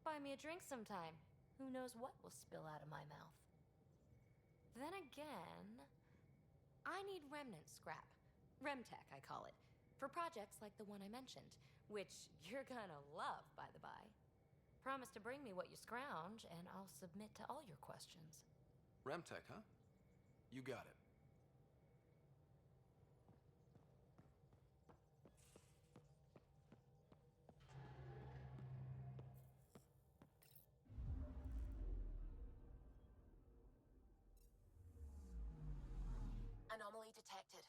Buy me a drink sometime. Who knows what will spill out of my mouth? Then again, I need remnant scrap. Remtech, I call it. For projects like the one I mentioned, which you're gonna love, by the by. Promise to bring me what you scrounge, and I'll submit to all your questions. Remtech, huh? You got it. Anomaly detected.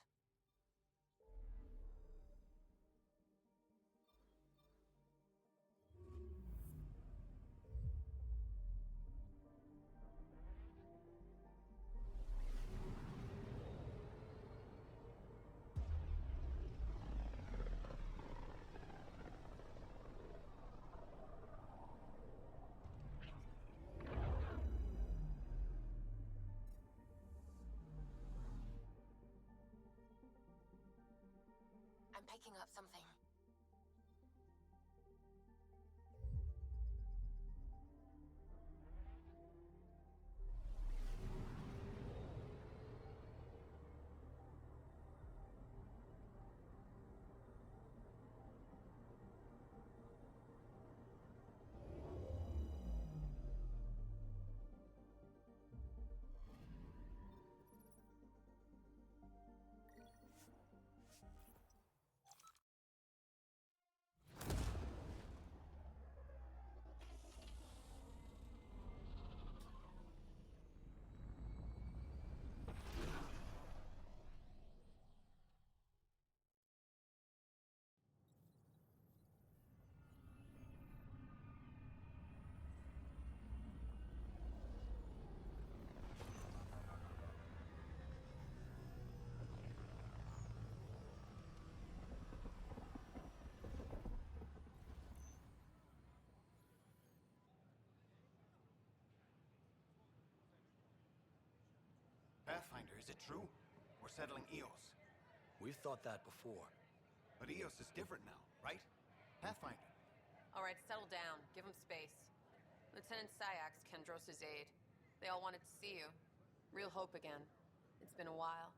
I'm picking up something. Pathfinder, is it true? We're settling Eos. We've thought that before. But Eos is different now, right? Pathfinder. All right, settle down. Give him space. Lieutenant Syax, Kendros' aide. They all wanted to see you. Real hope again. It's been a while.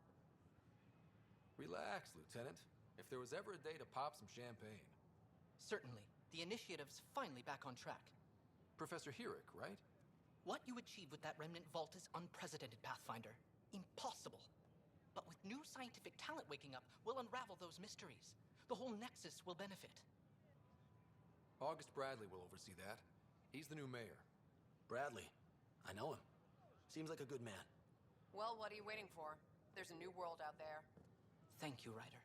Relax, Lieutenant. If there was ever a day to pop some champagne. Certainly. The initiative's finally back on track. Professor Herrick, right? What you achieved with that remnant vault is unprecedented, Pathfinder. Impossible. But with new scientific talent waking up, we'll unravel those mysteries. The whole Nexus will benefit. August Bradley will oversee that. He's the new mayor. Bradley. I know him. Seems like a good man. Well, what are you waiting for? There's a new world out there. Thank you, Ryder.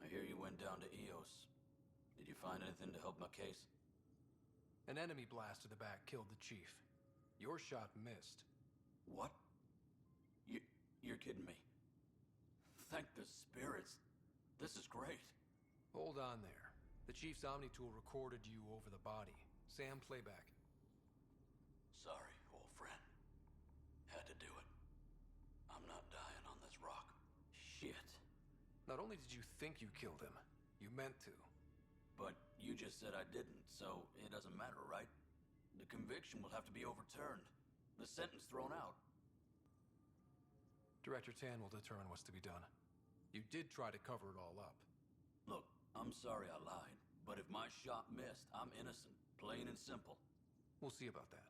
I hear you went down to Eos. Did you find anything to help my case? An enemy blast to the back killed the chief. Your shot missed. What? You're kidding me. Thank the spirits. This is great. Hold on there. The chief's Omni-tool recorded you over the body. Sam, playback. Sorry, old friend. Had to do it. I'm not dying on this rock. Shit. Not only did you think you killed him, you meant to. But you just said I didn't, so it doesn't matter, right? The conviction will have to be overturned. The sentence thrown out. Director Tan will determine what's to be done. You did try to cover it all up. Look, I'm sorry I lied, but if my shot missed, I'm innocent. Plain and simple. We'll see about that.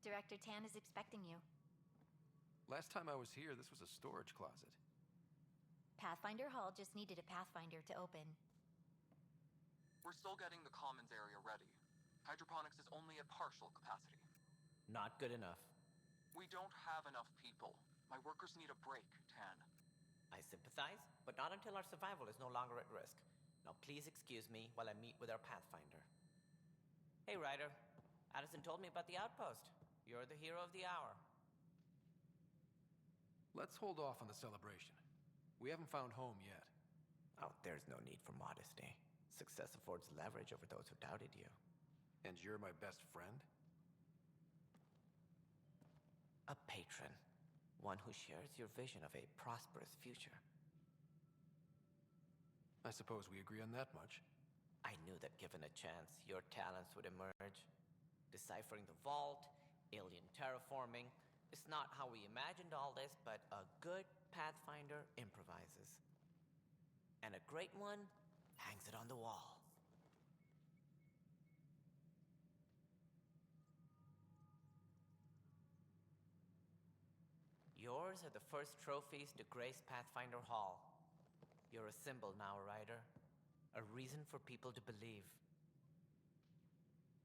Director Tan is expecting you. Last time I was here, this was a storage closet. Pathfinder Hall just needed a Pathfinder to open. We're still getting the commons area ready. Hydroponics is only at partial capacity. Not good enough. We don't have enough people. My workers need a break, Tan. I sympathize, but not until our survival is no longer at risk. Now please excuse me while I meet with our Pathfinder. Hey, Ryder. Addison told me about the outpost. You're the hero of the hour. Let's hold off on the celebration. We haven't found home yet. Oh, there's no need for modesty. Success affords leverage over those who doubted you. And you're my best friend? A patron. One who shares your vision of a prosperous future. I suppose we agree on that much. I knew that given a chance, your talents would emerge. Deciphering the vault, alien terraforming. It's not how we imagined all this, but a good Pathfinder improvises. And a great one hangs it on the wall. Yours are the first trophies to grace Pathfinder Hall. You're a symbol now, Ryder. A reason for people to believe.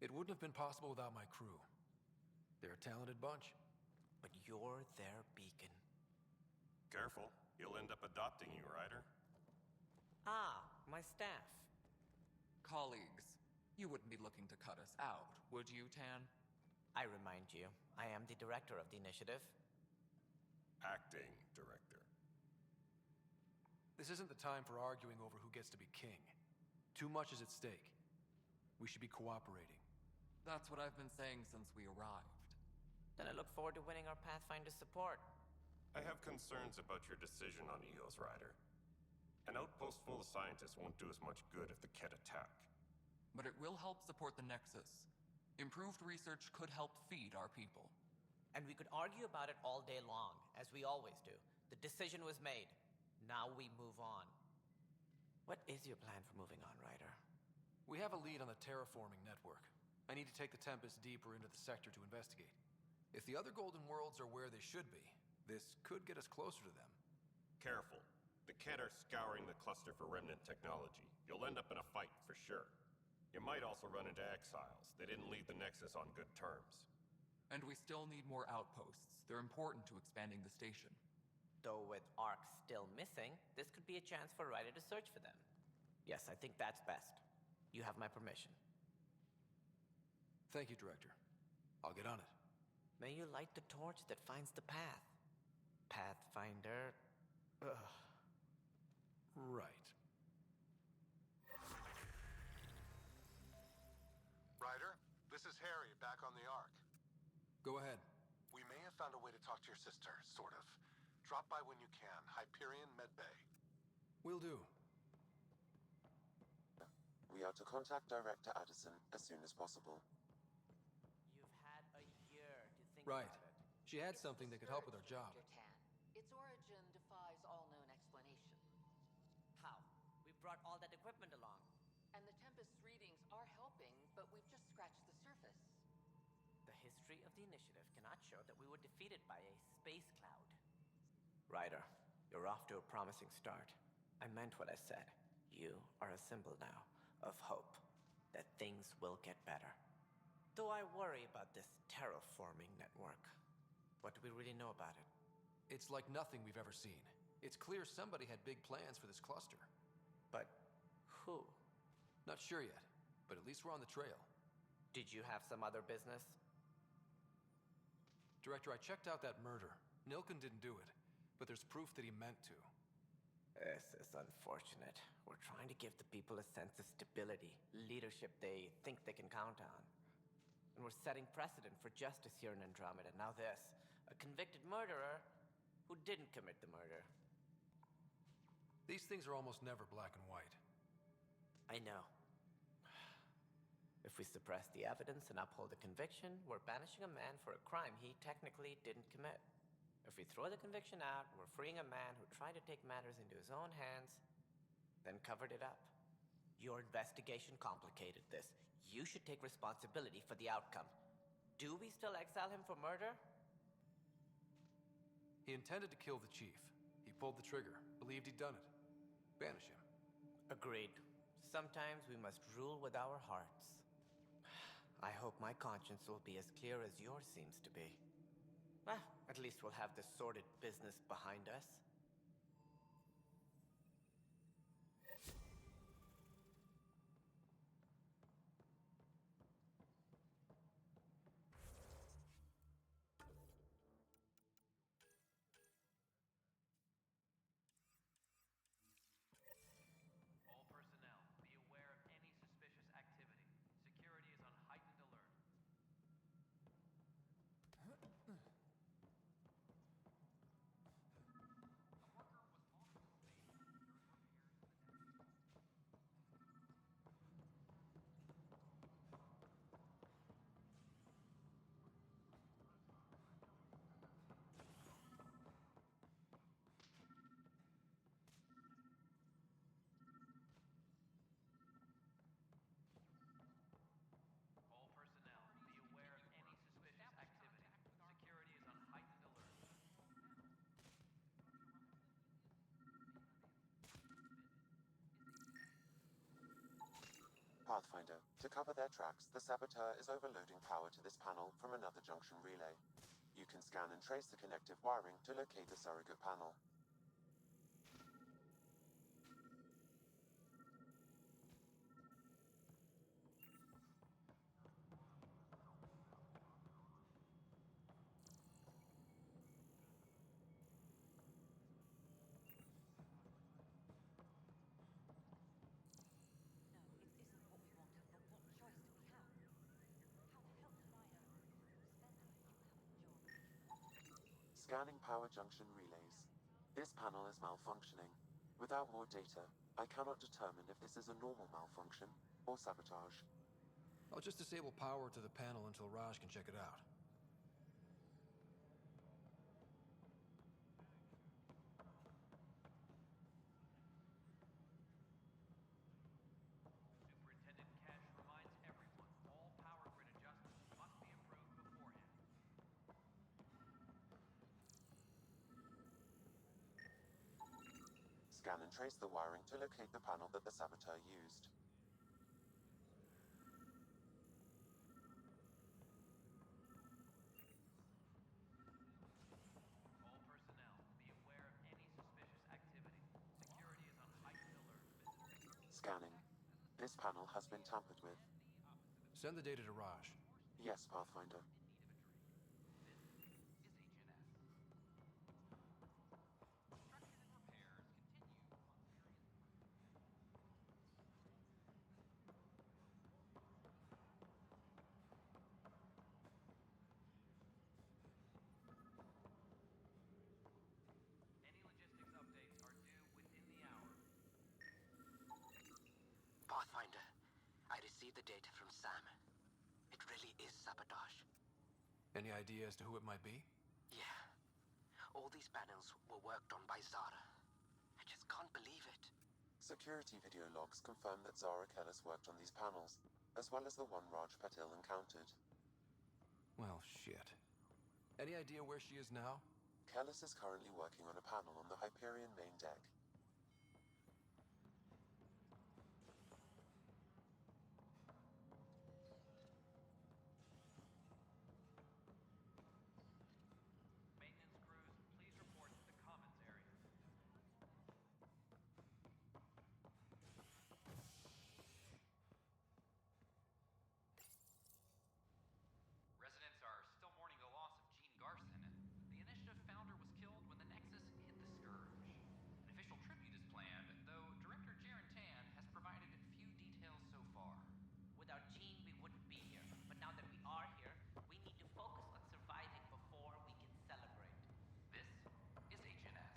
It wouldn't have been possible without my crew. They're a talented bunch. But you're their beacon. Careful. He'll end up adopting you, Ryder. Ah, my staff. Colleagues, you wouldn't be looking to cut us out, would you, Tan? I remind you, I am the director of the initiative. Acting director. This isn't the time for arguing over who gets to be king. Too much is at stake. We should be cooperating. That's what I've been saying since we arrived. Then I look forward to winning our Pathfinder support. I have concerns about your decision on Eos, Ryder. An outpost full of scientists won't do as much good if the Ket attack. But it will help support the Nexus. Improved research could help feed our people. And we could argue about it all day long, as we always do. The decision was made. Now we move on. What is your plan for moving on, Ryder? We have a lead on the terraforming network. I need to take the Tempest deeper into the sector to investigate. If the other Golden Worlds are where they should be, this could get us closer to them. Careful. The Ket are scouring the cluster for remnant technology. You'll end up in a fight, for sure. You might also run into exiles. They didn't leave the Nexus on good terms. And we still need more outposts. They're important to expanding the station. Though with Ark still missing, this could be a chance for Ryder to search for them. Yes, I think that's best. You have my permission. Thank you, Director. I'll get on it. May you light the torch that finds the path. Pathfinder... Ugh. Right. Ryder, this is Harry, back on the Ark. Go ahead. We may have found a way to talk to your sister, sort of. Drop by when you can. Hyperion Medbay. Will do. We are to contact Director Addison as soon as possible. You've had a year to think Right. about it. She had something that could help with our job. Its origin defies all known explanation. How? We brought all that equipment along. And the Tempest readings are helping, but we've just scratched the surface. The history of the initiative cannot show that we were defeated by a space cloud. Ryder, you're off to a promising start. I meant what I said. You are a symbol now of hope that things will get better. Though I worry about this terraforming network. What do we really know about it? It's like nothing we've ever seen. It's clear somebody had big plans for this cluster. But who? Not sure yet, but at least we're on the trail. Did you have some other business? Director, I checked out that murder. Nilken didn't do it, but there's proof that he meant to. This is unfortunate. We're trying to give the people a sense of stability, leadership they think they can count on. And we're setting precedent for justice here in Andromeda. Now this, a convicted murderer who didn't commit the murder. These things are almost never black and white. I know. If we suppress the evidence and uphold the conviction, we're banishing a man for a crime he technically didn't commit. If we throw the conviction out, we're freeing a man who tried to take matters into his own hands, then covered it up. Your investigation complicated this. You should take responsibility for the outcome. Do we still exile him for murder? He intended to kill the chief. He pulled the trigger, believed he'd done it. Banish him. Agreed. Sometimes we must rule with our hearts. I hope my conscience will be as clear as yours seems to be. Well, at least we'll have this sordid business behind us. All personnel, be aware of any suspicious activity. Security is on heightened alert. All personnel, be aware of any suspicious activity. Security is on heightened alert. Pathfinder, to cover their tracks, the saboteur is overloading power to this panel from another junction relay. You can scan and trace the connective wiring to locate the surrogate panel. Scanning power junction relays. This panel is malfunctioning. Without more data, I cannot determine if this is a normal malfunction or sabotage. I'll just disable power to the panel until Raj can check it out. Superintendent Cash reminds everyone, all power grid adjustments must be approved beforehand. Scan and trace the wiring to locate the panel that the saboteur used. All personnel, be aware of any suspicious activity. Security is on heightened alert. Scanning. This panel has been tampered with. Send the data to Raj. Yes, Pathfinder. Any logistics updates are due within the hour. Pathfinder, I received the data from Sam. It really is sabotage. Any idea as to who it might be? Yeah. All these panels were worked on by Zara. I just can't believe it. Security video logs confirm that Zara Kellis worked on these panels, as well as the one Raj Patil encountered. Well, shit. Any idea where she is now? Kellis is currently working on a panel on the Hyperion main deck. Maintenance crews, please report to the commons area. Residents are still mourning the loss of Gene Garson. The initiative founder was killed when the Nexus hit the Scourge. An official tribute is planned, though Director Jaren Tan has provided few details so far. Without Gene, we wouldn't be here. But now that we are here, we need to focus on surviving before we can celebrate. This is HNS.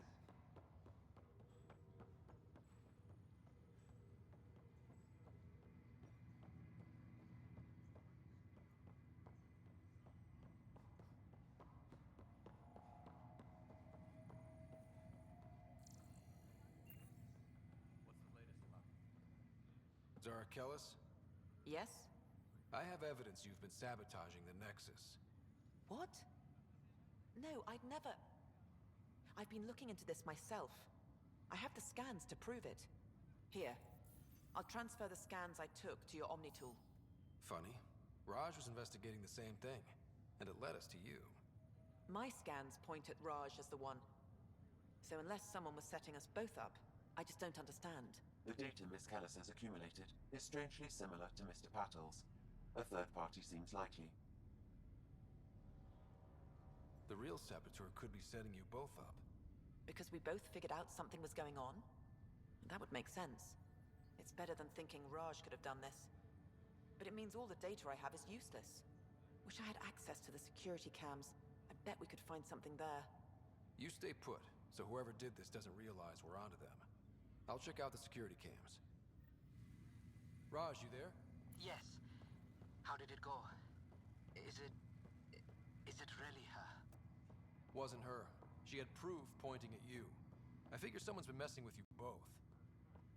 Zara Kellis? Yes? I have evidence you've been sabotaging the Nexus. What? No, I'd never... I've been looking into this myself. I have the scans to prove it. Here. I'll transfer the scans I took to your Omni tool. Funny. Raj was investigating the same thing, and it led us to you. My scans point at Raj as the one. So unless someone was setting us both up, I just don't understand. The data Miss Kellis has accumulated is strangely similar to Mr. Patel's. A third party seems likely. The real saboteur could be setting you both up. Because we both figured out something was going on? That would make sense. It's better than thinking Raj could have done this. But it means all the data I have is useless. Wish I had access to the security cams. I bet we could find something there. You stay put, so whoever did this doesn't realize we're onto them. I'll check out the security cams. Raj, you there? Yes. How did it go? Is it really her? Wasn't her. She had proof pointing at you. I figure someone's been messing with you both.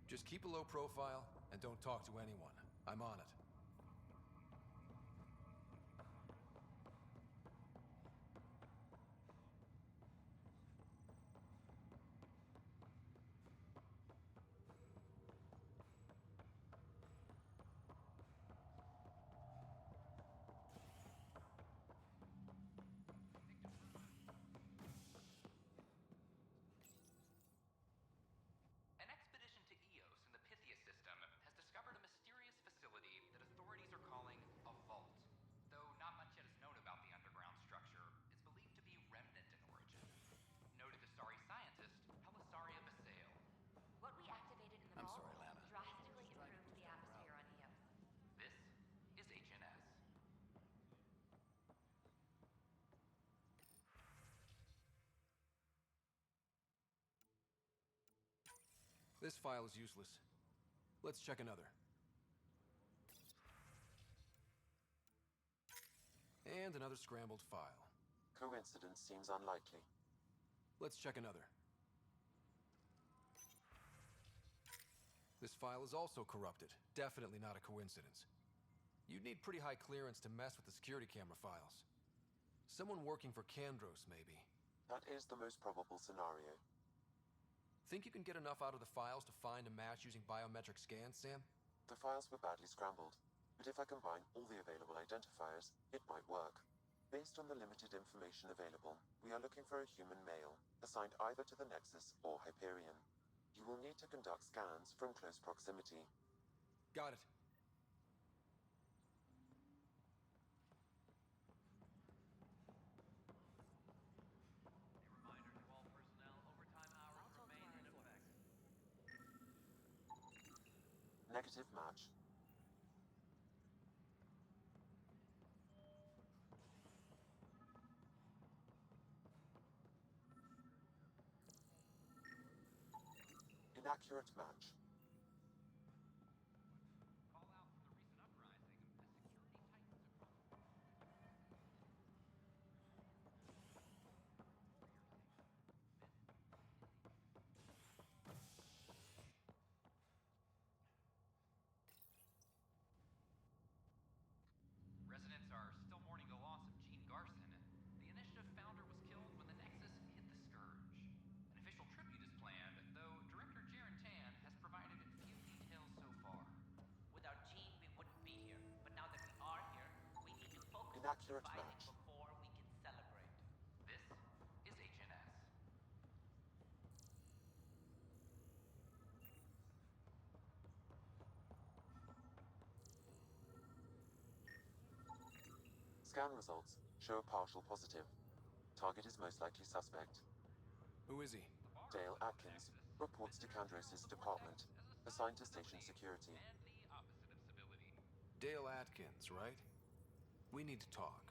Just keep a low profile and don't talk to anyone. I'm on it. An expedition to Eos in the Pythia system has discovered a mysterious facility that authorities are calling a vault. Though not much yet is known about the underground structure, it's believed to be remnant in origin. Noted Asari scientist Helisaria Basale. What we activated in the I'm vault sorry, Lana. drastically improved the atmosphere on Eos. This is HNS. This file is useless. Let's check another. And another scrambled file. Coincidence seems unlikely. Let's check another. This file is also corrupted. Definitely not a coincidence. You'd need pretty high clearance to mess with the security camera files. Someone working for Kandros, maybe. That is the most probable scenario. Think you can get enough out of the files to find a match using biometric scans, Sam? The files were badly scrambled, but if I combine all the available identifiers, it might work. Based on the limited information available, we are looking for a human male, assigned either to the Nexus or Hyperion. You will need to conduct scans from close proximity. Got it. Negative match. Inaccurate match. Call out from the recent uprising as security tightens across. Residents are still mourning the loss of Gene Garson. The initiative founder was killed when the Nexus hit the Scourge. An official tribute is planned, though Director Jaren Tan has provided few details so far. Without Gene, we wouldn't be here. But now that we are here, we need to focus on Inaccurate surviving match. before we can celebrate. This is HNS. Scan results show a partial positive. Target is most likely suspect. Who is he? Dale Atkins reports to Kandros' department, assigned to station security. And the opposite of civility. Dale Atkins, right? We need to talk.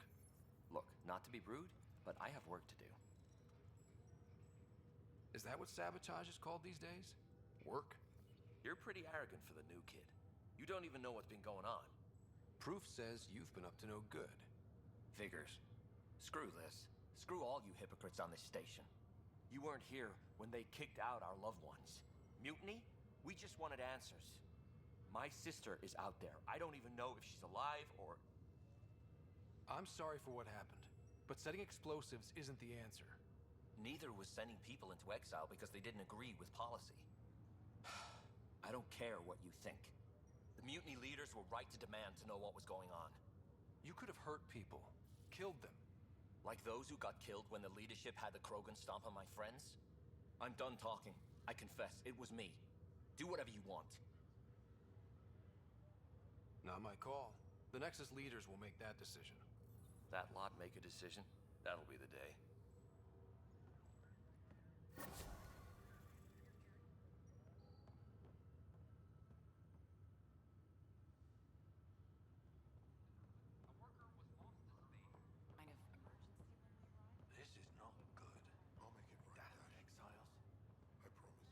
Look, not to be rude, but I have work to do. Is that what sabotage is called these days? Work? You're pretty arrogant for the new kid. You don't even know what's been going on. Proof says you've been up to no good. Figures. Screw this. Screw all you hypocrites on this station. You weren't here when they kicked out our loved ones. Mutiny? We just wanted answers. My sister is out there. I don't even know if she's alive or... I'm sorry for what happened, but setting explosives isn't the answer. Neither was sending people into exile because they didn't agree with policy. I don't care what you think. The mutiny leaders were right to demand to know what was going on. You could have hurt people, killed them. Like those who got killed when the leadership had the Krogan stomp on my friends? I'm done talking. I confess, it was me. Do whatever you want. Not my call. The Nexus leaders will make that decision. That lot make a decision? That'll be the day. This is not good. I'll make it right. Damn exiles. I promise.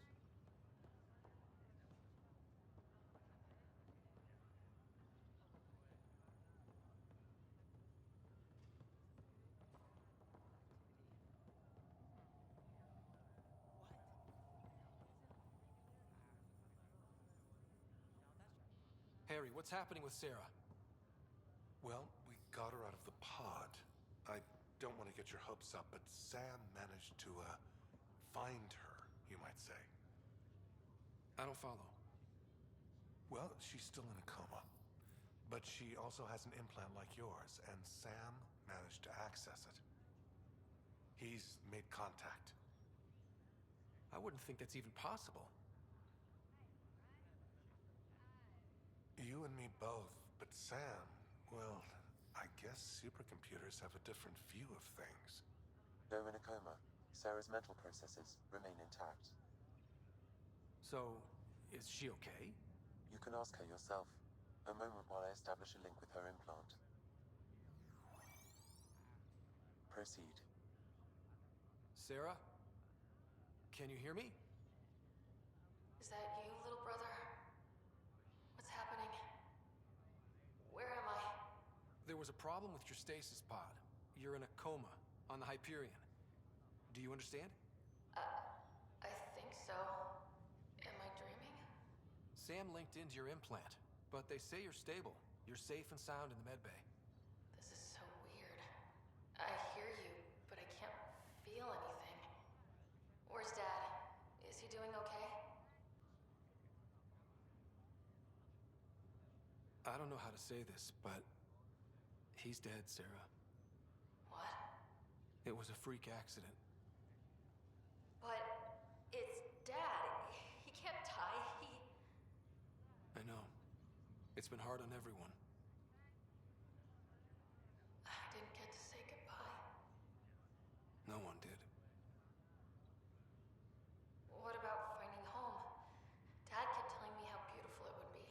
Harry, what's happening with Sarah? Well, we got her out of the pod. I don't want to get your hopes up, but Sam managed to, find her, you might say. I don't follow. Well, she's still in a coma. But she also has an implant like yours, and Sam managed to access it. He's made contact. I wouldn't think that's even possible. You and me both, but Sam, well, I guess supercomputers have a different view of things. Though in a coma, Sarah's mental processes remain intact. So, is she okay? You can ask her yourself. A moment while I establish a link with her implant. Proceed. Sarah? Can you hear me? Is that you, little brother? What's happening? Where am I? There was a problem with your stasis pod. You're in a coma on the Hyperion. Do you understand? I think so. Am I dreaming? Sam linked into your implant, but they say you're stable. You're safe and sound in the medbay. This is so weird. I hear you, but I can't feel anything. Where's Dad? Is he doing okay? I don't know how to say this, but he's dead, Sarah. What? It was a freak accident. But it's Dad. He can't die. I know. It's been hard on everyone. I didn't get to say goodbye. No one did. What about finding home? Dad kept telling me how beautiful it would be.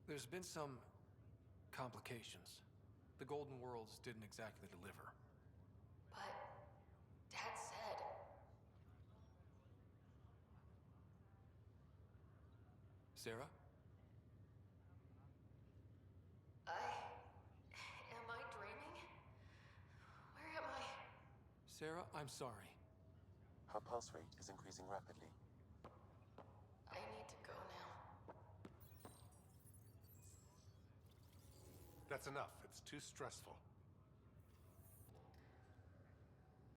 There's been some complications. The Golden Worlds didn't exactly deliver. But Dad said... Sarah? Am I dreaming? Where am I? Sarah, I'm sorry. Her pulse rate is increasing rapidly. I need to go now. That's enough. It's too stressful.